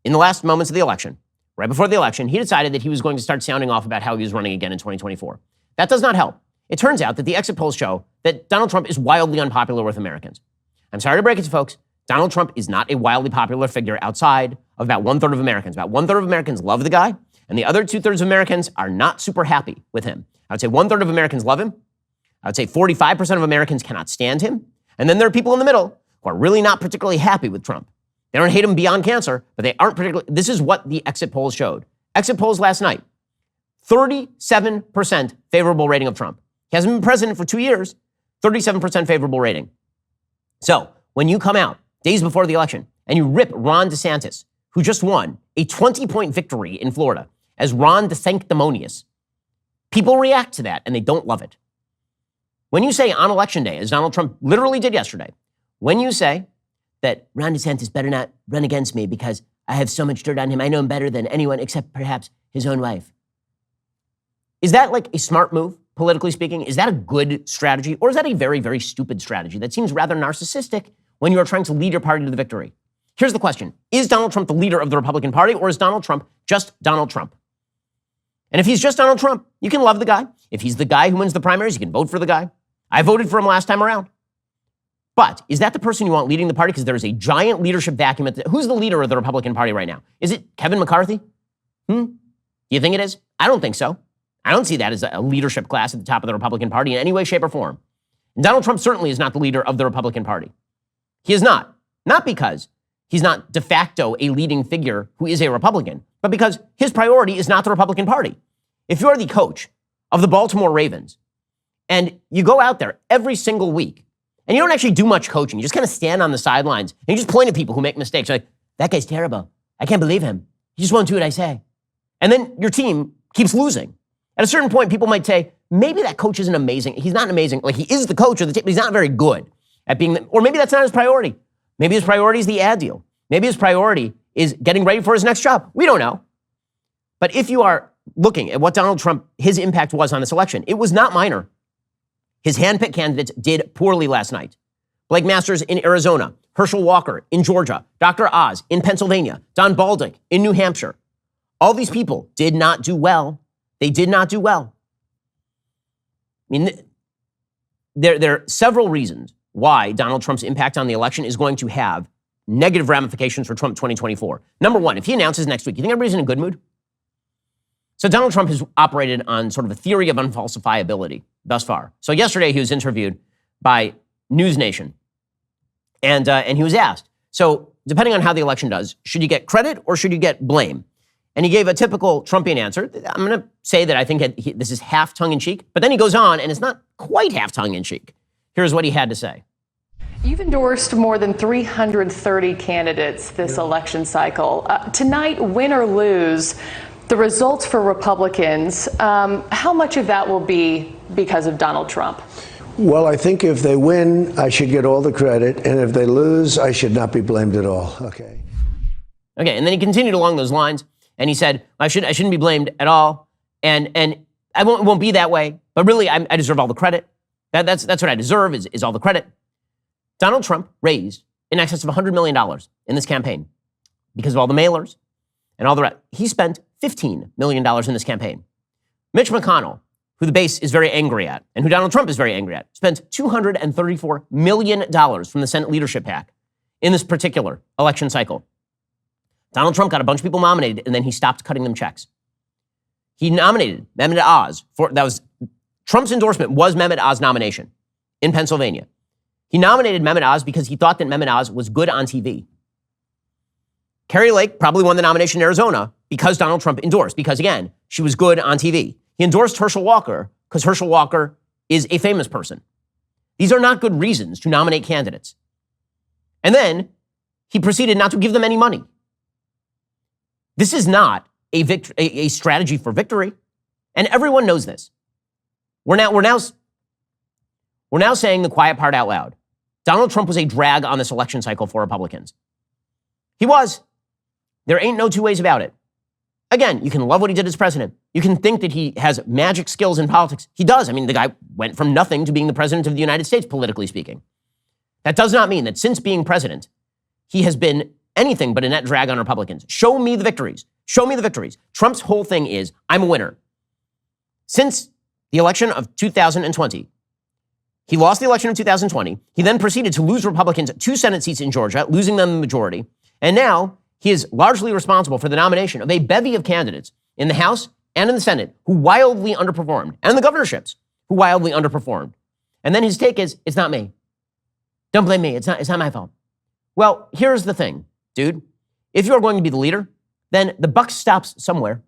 in the last moments of the election, right before the election, he decided that he was going to start sounding off about how he was running again in 2024. That does not help. It turns out that the exit polls show that Donald Trump is wildly unpopular with Americans. I'm sorry to break it to folks. Donald Trump is not a wildly popular figure outside of about 1/3 of Americans. About 1/3 of Americans love the guy, and the other 2/3 of Americans are not super happy with him. I would say 1/3 of Americans love him. I would say 45% of Americans cannot stand him. And then there are people in the middle who are really not particularly happy with Trump. They don't hate him beyond cancer, but they aren't particularly. This is what the exit polls showed. Exit polls last night, 37% favorable rating of Trump. He hasn't been president for 2 years, 37% favorable rating. So when you come out days before the election and you rip Ron DeSantis, who just won a 20-point victory in Florida, as Ron DeSanctimonious. People react to that, and they don't love it. When you say on Election Day, as Donald Trump literally did yesterday, when you say that Ron DeSantis better not run against me because I have so much dirt on him, I know him better than anyone except perhaps his own wife. Is that like a smart move, politically speaking? Is that a good strategy? Or is that a very, very stupid strategy that seems rather narcissistic when you are trying to lead your party to the victory? Here's the question. Is Donald Trump the leader of the Republican Party, or is Donald Trump just Donald Trump? And if he's just Donald Trump, you can love the guy. If he's the guy who wins the primaries, you can vote for the guy. I voted for him last time around. But is that the person you want leading the party? Because there is a giant leadership vacuum. Who's the leader of the Republican Party right now? Is it Kevin McCarthy? Do you think it is? I don't think so. I don't see that as a leadership class at the top of the Republican Party in any way, shape, or form. And Donald Trump certainly is not the leader of the Republican Party. He is not. Not because he's not de facto a leading figure who is a Republican, but because his priority is not the Republican Party. If you're the coach of the Baltimore Ravens and you go out there every single week and you don't actually do much coaching, you just kind of stand on the sidelines and you just point at people who make mistakes. You're like, that guy's terrible. I can't believe him. He just won't do what I say. And then your team keeps losing. At a certain point, people might say, maybe that coach isn't amazing. He's not amazing. Like, he is the coach of the team, but he's not very good at being or maybe that's not his priority. Maybe his priority is the ad deal. Maybe his priority is getting ready for his next job. We don't know. But if you are looking at what Donald Trump, his impact was on this election, it was not minor. His handpicked candidates did poorly last night. Blake Masters in Arizona, Herschel Walker in Georgia, Dr. Oz in Pennsylvania, Don Baldick in New Hampshire. All these people did not do well. They did not do well. I mean, there are several reasons why Donald Trump's impact on the election is going to have negative ramifications for Trump 2024. Number one, if he announces next week, you think everybody's in a good mood? So Donald Trump has operated on sort of a theory of unfalsifiability thus far. So yesterday he was interviewed by News Nation, and he was asked, so depending on how the election does, should you get credit or should you get blame? And he gave a typical Trumpian answer. I'm going to say that I think this is half tongue-in-cheek, but then he goes on, and it's not quite half tongue-in-cheek. Here's what he had to say. You've endorsed more than 330 candidates this election cycle. Tonight, win or lose, the results for Republicans, how much of that will be because of Donald Trump? Well, I think if they win, I should get all the credit, and if they lose, I should not be blamed at all. Okay, and then he continued along those lines. And he said, I shouldn't be blamed at all. And it won't be that way. But really, I deserve all the credit. That's what I deserve is all the credit. Donald Trump raised in excess of $100 million in this campaign because of all the mailers and all the rest. He spent $15 million in this campaign. Mitch McConnell, who the base is very angry at and who Donald Trump is very angry at, spent $234 million from the Senate leadership PAC in this particular election cycle. Donald Trump got a bunch of people nominated, and then he stopped cutting them checks. He nominated Mehmet Oz Trump's endorsement was Mehmet Oz's nomination in Pennsylvania. He nominated Mehmet Oz because he thought that Mehmet Oz was good on TV. Carrie Lake probably won the nomination in Arizona because Donald Trump endorsed, because again, she was good on TV. He endorsed Herschel Walker because Herschel Walker is a famous person. These are not good reasons to nominate candidates. And then he proceeded not to give them any money. This is not a strategy for victory, and everyone knows this. We're now saying the quiet part out loud. Donald Trump was a drag on this election cycle for Republicans. He was. There ain't no two ways about it. Again, you can love what he did as president. You can think that he has magic skills in politics. He does. I mean, the guy went from nothing to being the president of the United States, politically speaking. That does not mean that since being president, he has been anything but a net drag on Republicans. Show me the victories. Show me the victories. Trump's whole thing is, I'm a winner. Since the election of 2020, he lost the election of 2020. He then proceeded to lose Republicans 2 Senate seats in Georgia, losing them the majority. And now he is largely responsible for the nomination of a bevy of candidates in the House and in the Senate who wildly underperformed, and the governorships who wildly underperformed. And then his take is, it's not me. Don't blame me. It's not my fault. Well, here's the thing. Dude, if you're going to be the leader, then the buck stops somewhere.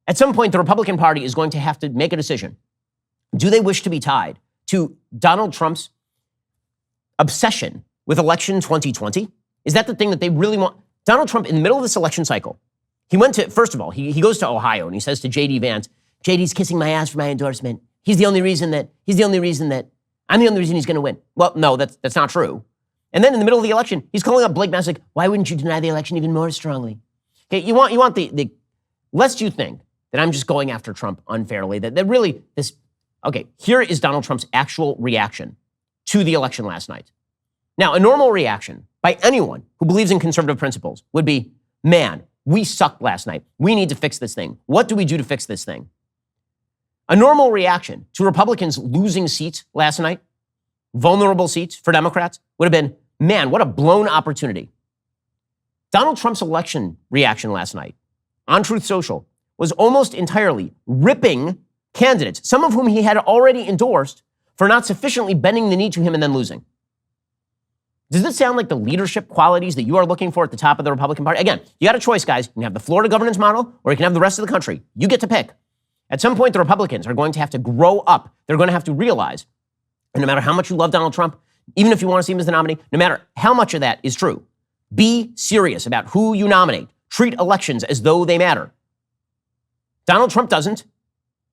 At some point, the Republican Party is going to have to make a decision. Do they wish to be tied to Donald Trump's obsession with election 2020? Is that the thing that they really want? Donald Trump, in the middle of this election cycle, He went to, first of all, he goes to Ohio and he says to J.D. Vance, JD's kissing my ass for my endorsement. I'm the only reason he's going to win. Well, no, that's not true. And then in the middle of the election, he's calling up Blake Masters like, why wouldn't you deny the election even more strongly? Okay, you want the lest you think that I'm just going after Trump unfairly, that really this, okay, here is Donald Trump's actual reaction to the election last night. Now, a normal reaction by anyone who believes in conservative principles would be, man, we sucked last night. We need to fix this thing. What do we do to fix this thing? A normal reaction to Republicans losing seats last night, vulnerable seats for Democrats, would have been, man, what a blown opportunity. Donald Trump's election reaction last night on Truth Social was almost entirely ripping candidates, some of whom he had already endorsed, for not sufficiently bending the knee to him and then losing. Does this sound like the leadership qualities that you are looking for at the top of the Republican Party? Again, you got a choice, guys. You can have the Florida governance model, or you can have the rest of the country. You get to pick. At some point, the Republicans are going to have to grow up. They're going to have to realize, and no matter how much you love Donald Trump, even if you want to see him as the nominee, no matter how much of that is true, be serious about who you nominate. Treat elections as though they matter. Donald Trump doesn't.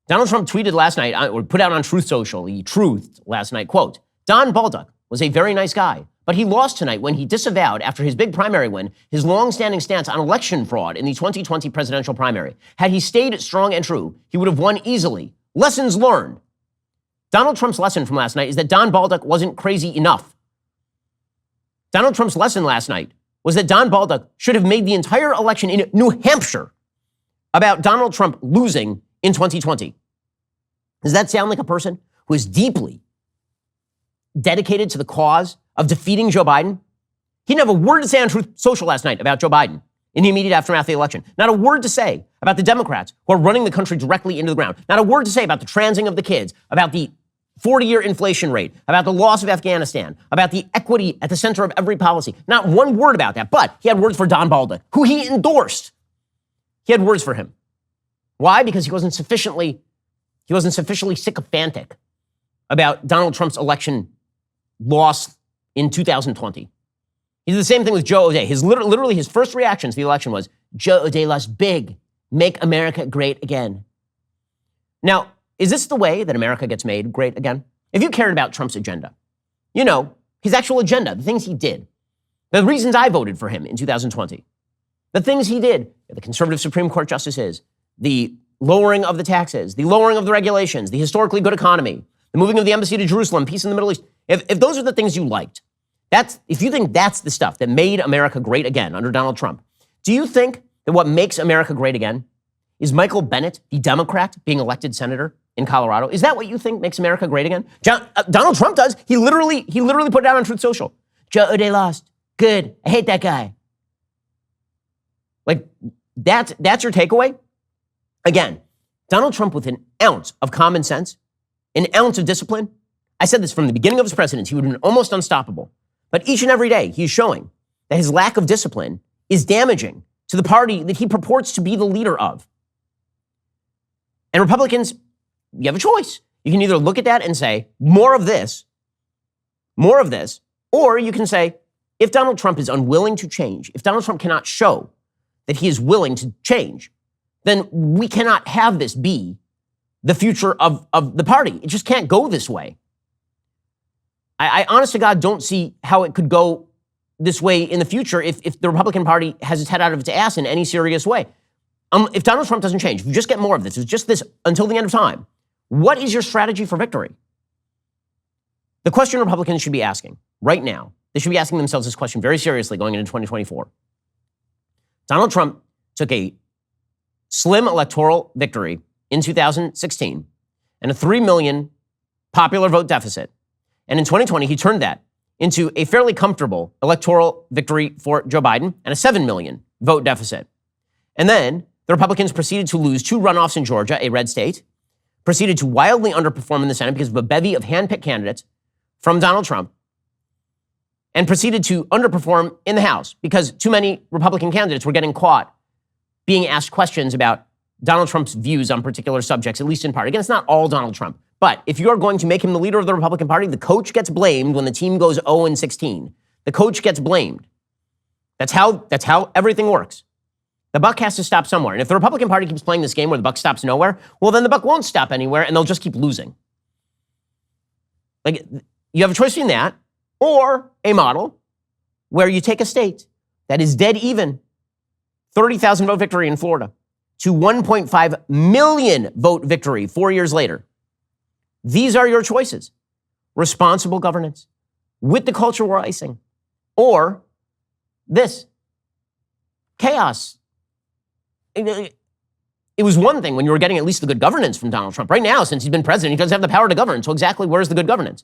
Donald Trump tweeted last night, or put out on Truth Social, he truthed last night, quote, Don Baldock was a very nice guy, but he lost tonight when he disavowed, after his big primary win, his long-standing stance on election fraud in the 2020 presidential primary. Had he stayed strong and true, he would have won easily. Lessons learned. Donald Trump's lesson from last night is that Don Baldock wasn't crazy enough. Donald Trump's lesson last night was that Don Baldock should have made the entire election in New Hampshire about Donald Trump losing in 2020. Does that sound like a person who is deeply dedicated to the cause of defeating Joe Biden? He didn't have a word to say on Truth Social last night about Joe Biden in the immediate aftermath of the election. Not a word to say about the Democrats who are running the country directly into the ground. Not a word to say about the transing of the kids, about the 40-year inflation rate, about the loss of Afghanistan, about the equity at the center of every policy. Not one word about that, but he had words for Don Baldock, who he endorsed. He had words for him. Why? Because he wasn't sufficiently sycophantic about Donald Trump's election loss in 2020. He did the same thing with Joe O'Dea. Literally his first reaction to the election was, Joe O'Dea lost big. Make America great again. Now, is this the way that America gets made great again? If you cared about Trump's agenda, you know, his actual agenda, the things he did, the reasons I voted for him in 2020, the things he did, the conservative Supreme Court justices, the lowering of the taxes, the lowering of the regulations, the historically good economy, the moving of the embassy to Jerusalem, peace in the Middle East. If those are the things you liked, if you think that's the stuff that made America great again under Donald Trump, do you think that what makes America great again is Michael Bennet, the Democrat, being elected senator in Colorado? Is that what you think makes America great again? Donald Trump does. He literally put it out on Truth Social. Joe O'Dea lost. Good. I hate that guy. Like, that's your takeaway? Again, Donald Trump with an ounce of common sense, an ounce of discipline. I said this from the beginning of his presidency. He would have been almost unstoppable. But each and every day, he's showing that his lack of discipline is damaging to the party that he purports to be the leader of. And Republicans, you have a choice. You can either look at that and say, more of this, or you can say, if Donald Trump is unwilling to change, if Donald Trump cannot show that he is willing to change, then we cannot have this be the future of the party. It just can't go this way. I honest to God don't see how it could go this way in the future if the Republican Party has its head out of its ass in any serious way. If Donald Trump doesn't change, if you just get more of this, it's just this until the end of time, what is your strategy for victory? The question Republicans should be asking right now, they should be asking themselves this question very seriously going into 2024. Donald Trump took a slim electoral victory in 2016 and a 3 million popular vote deficit. And in 2020, he turned that into a fairly comfortable electoral victory for Joe Biden and a 7 million vote deficit. And then the Republicans proceeded to lose 2 runoffs in Georgia, a red state, proceeded to wildly underperform in the Senate because of a bevy of hand-picked candidates from Donald Trump, and proceeded to underperform in the House because too many Republican candidates were getting caught being asked questions about Donald Trump's views on particular subjects, at least in part. Again, it's not all Donald Trump. But if you are going to make him the leader of the Republican Party, the coach gets blamed when the team goes 0-16. The coach gets blamed. That's how everything works. The buck has to stop somewhere. And if the Republican Party keeps playing this game where the buck stops nowhere, well, then the buck won't stop anywhere and they'll just keep losing. Like, you have a choice between that or a model where you take a state that is dead even, 30,000 vote victory in Florida, to 1.5 million vote victory 4 years later. These are your choices. Responsible governance with the culture war icing, or this chaos. It was one thing when you were getting at least the good governance from Donald Trump. Right now, since he's been president, he doesn't have the power to govern. So exactly where's the good governance?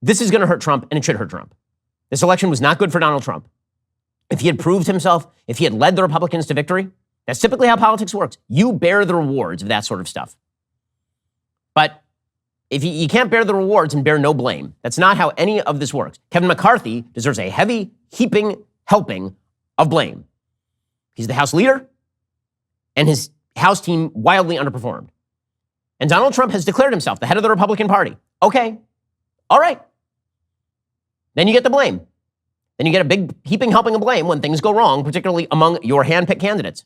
This is going to hurt Trump, and it should hurt Trump. This election was not good for Donald Trump. If he had proved himself, if he had led the Republicans to victory, that's typically how politics works. You bear the rewards of that sort of stuff. But if you can't bear the rewards and bear no blame, that's not how any of this works. Kevin McCarthy deserves a heavy, heaping helping of blame. He's the House leader, and his House team wildly underperformed. And Donald Trump has declared himself the head of the Republican Party. Okay, all right. Then you get the blame. Then you get a big heaping helping of blame when things go wrong, particularly among your hand-picked candidates.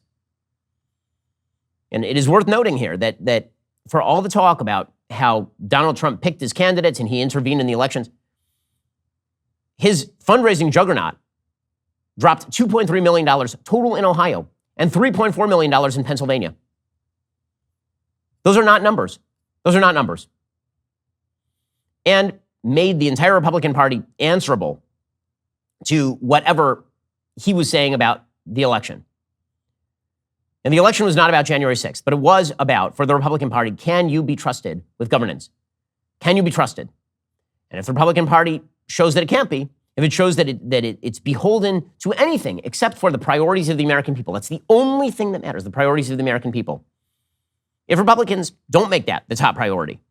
And it is worth noting here that for all the talk about how Donald Trump picked his candidates and he intervened in the elections, his fundraising juggernaut dropped $2.3 million total in Ohio and $3.4 million in Pennsylvania. Those are not numbers. Those are not numbers. And made the entire Republican Party answerable to whatever he was saying about the election. And the election was not about January 6th, but it was about, for the Republican Party, can you be trusted with governance? Can you be trusted? And if the Republican Party shows that it can't be, if it shows that it's beholden to anything except for the priorities of the American people, that's the only thing that matters, the priorities of the American people. If Republicans don't make that the top priority,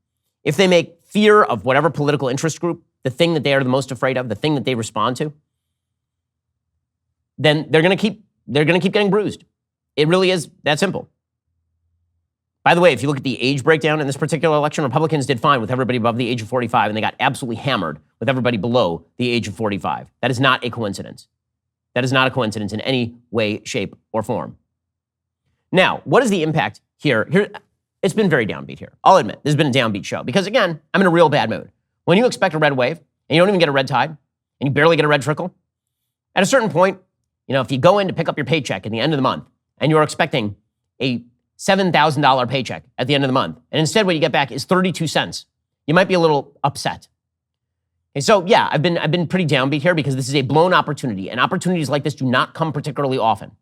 if they make fear of whatever political interest group the thing that they are the most afraid of, the thing that they respond to, then they're going to keep getting bruised. It really is that simple. By the way, if you look at the age breakdown in this particular election, Republicans did fine with everybody above the age of 45, and they got absolutely hammered with everybody below the age of 45. That is not a coincidence. That is not a coincidence in any way, shape, or form. Now, what is the impact here? It's been very downbeat here. I'll admit, this has been a downbeat show because, again, I'm in a real bad mood. When you expect a red wave and you don't even get a red tide and you barely get a red trickle, at a certain point, if you go in to pick up your paycheck at the end of the month and you're expecting a $7,000 paycheck at the end of the month, and instead what you get back is 32 cents, you might be a little upset. And so, yeah, I've been pretty downbeat here because this is a blown opportunity, and opportunities like this do not come particularly often.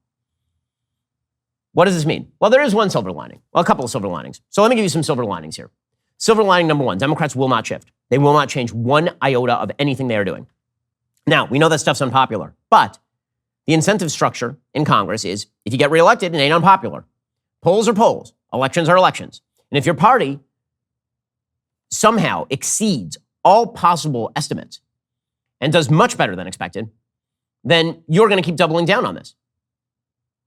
What does this mean? Well, there is one silver lining. Well, a couple of silver linings. So let me give you some silver linings here. Silver lining number one, Democrats will not shift. They will not change one iota of anything they are doing. Now, we know that stuff's unpopular, but the incentive structure in Congress is if you get reelected, it ain't unpopular. Polls are polls. Elections are elections. And if your party somehow exceeds all possible estimates and does much better than expected, then you're going to keep doubling down on this.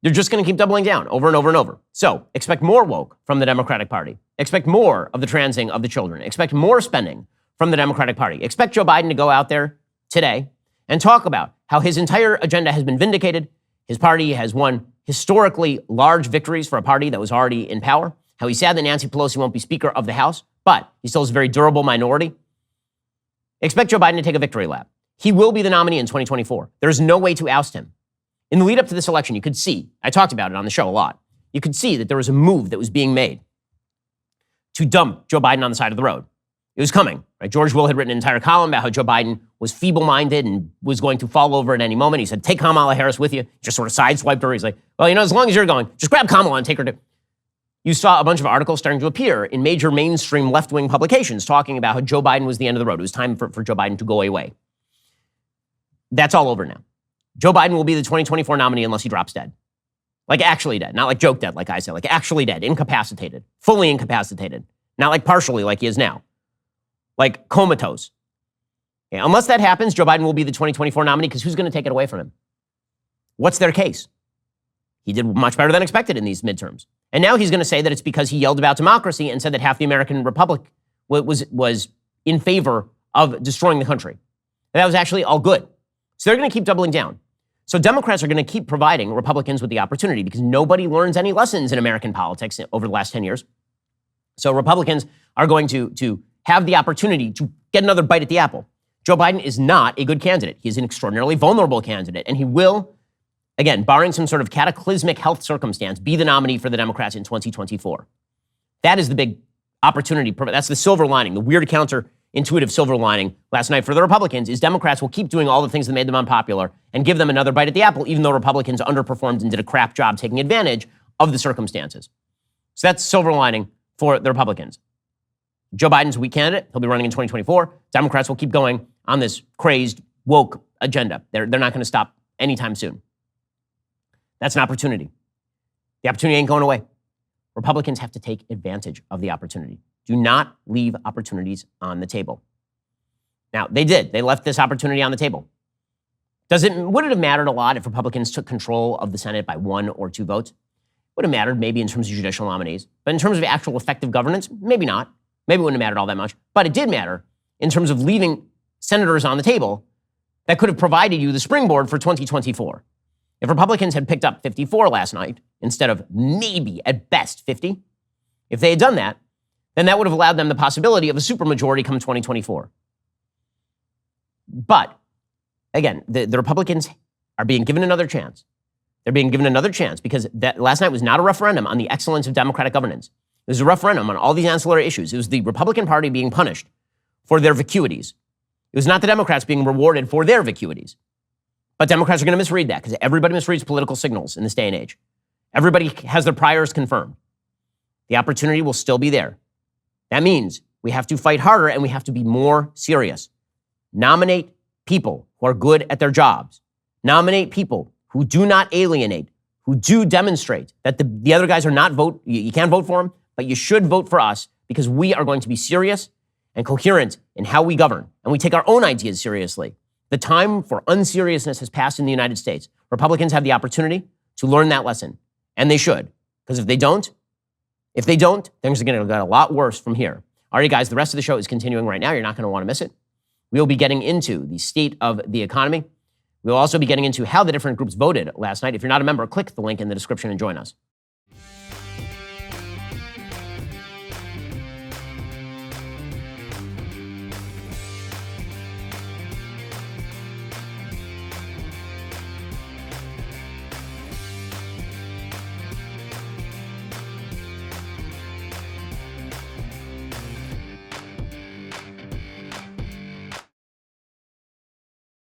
You're just going to keep doubling down over and over and over. So expect more woke from the Democratic Party. Expect more of the transing of the children. Expect more spending from the Democratic Party. Expect Joe Biden to go out there today and talk about how his entire agenda has been vindicated. His party has won historically large victories for a party that was already in power. How he's sad that Nancy Pelosi won't be Speaker of the House, but he still has a very durable minority. Expect Joe Biden to take a victory lap. He will be the nominee in 2024. There's no way to oust him. In the lead up to this election, you could see, I talked about it on the show a lot, you could see that there was a move that was being made to dump Joe Biden on the side of the road. It was coming, right? George Will had written an entire column about how Joe Biden was feeble-minded and was going to fall over at any moment. He said, take Kamala Harris with you. Just sort of sideswiped her. He's like, well, as long as you're going, just grab Kamala and take her to... You saw a bunch of articles starting to appear in major mainstream left-wing publications talking about how Joe Biden was the end of the road. It was time for Joe Biden to go away. That's all over now. Joe Biden will be the 2024 nominee unless he drops dead. Like actually dead. Not like joke dead, like I said. Like actually dead. Incapacitated. Fully incapacitated. Not like partially like he is now. Like comatose. Yeah, unless that happens, Joe Biden will be the 2024 nominee because who's going to take it away from him? What's their case? He did much better than expected in these midterms. And now he's going to say that it's because he yelled about democracy and said that half the American republic was in favor of destroying the country. And that was actually all good. So they're going to keep doubling down. So Democrats are going to keep providing Republicans with the opportunity because nobody learns any lessons in American politics over the last 10 years. So Republicans are going to have the opportunity to get another bite at the apple. Joe Biden is not a good candidate. He is an extraordinarily vulnerable candidate, and he will, again, barring some sort of cataclysmic health circumstance, be the nominee for the Democrats in 2024. That is the big opportunity. That's the silver lining, the weird counterintuitive silver lining last night for the Republicans is Democrats will keep doing all the things that made them unpopular and give them another bite at the apple, even though Republicans underperformed and did a crap job taking advantage of the circumstances. So that's silver lining for the Republicans. Joe Biden's a weak candidate. He'll be running in 2024. Democrats will keep going on this crazed, woke agenda. They're not going to stop anytime soon. That's an opportunity. The opportunity ain't going away. Republicans have to take advantage of the opportunity. Do not leave opportunities on the table. Now, they did. They left this opportunity on the table. Would it have mattered a lot if Republicans took control of the Senate by 1 or 2 votes? Would have mattered maybe in terms of judicial nominees. But in terms of actual effective governance, maybe not. Maybe it wouldn't have mattered all that much. But it did matter in terms of leaving senators on the table that could have provided you the springboard for 2024. If Republicans had picked up 54 last night instead of maybe at best 50, if they had done that, then that would have allowed them the possibility of a supermajority come 2024. But again, the Republicans are being given another chance. They're being given another chance because that last night was not a referendum on the excellence of democratic governance. It was a referendum on all these ancillary issues. It was the Republican Party being punished for their vacuities. It was not the Democrats being rewarded for their vacuities. But Democrats are going to misread that because everybody misreads political signals in this day and age. Everybody has their priors confirmed. The opportunity will still be there. That means we have to fight harder and we have to be more serious. Nominate people who are good at their jobs. Nominate people who do not alienate, who do demonstrate that the other guys are not you can't vote for them, but you should vote for us because we are going to be serious and coherent in how we govern. And we take our own ideas seriously. The time for unseriousness has passed in the United States. Republicans have the opportunity to learn that lesson, and they should. Because if they don't, things are going to get a lot worse from here. All right, guys, the rest of the show is continuing right now. You're not going to want to miss it. We'll be getting into the state of the economy. We'll also be getting into how the different groups voted last night. If you're not a member, click the link in the description and join us.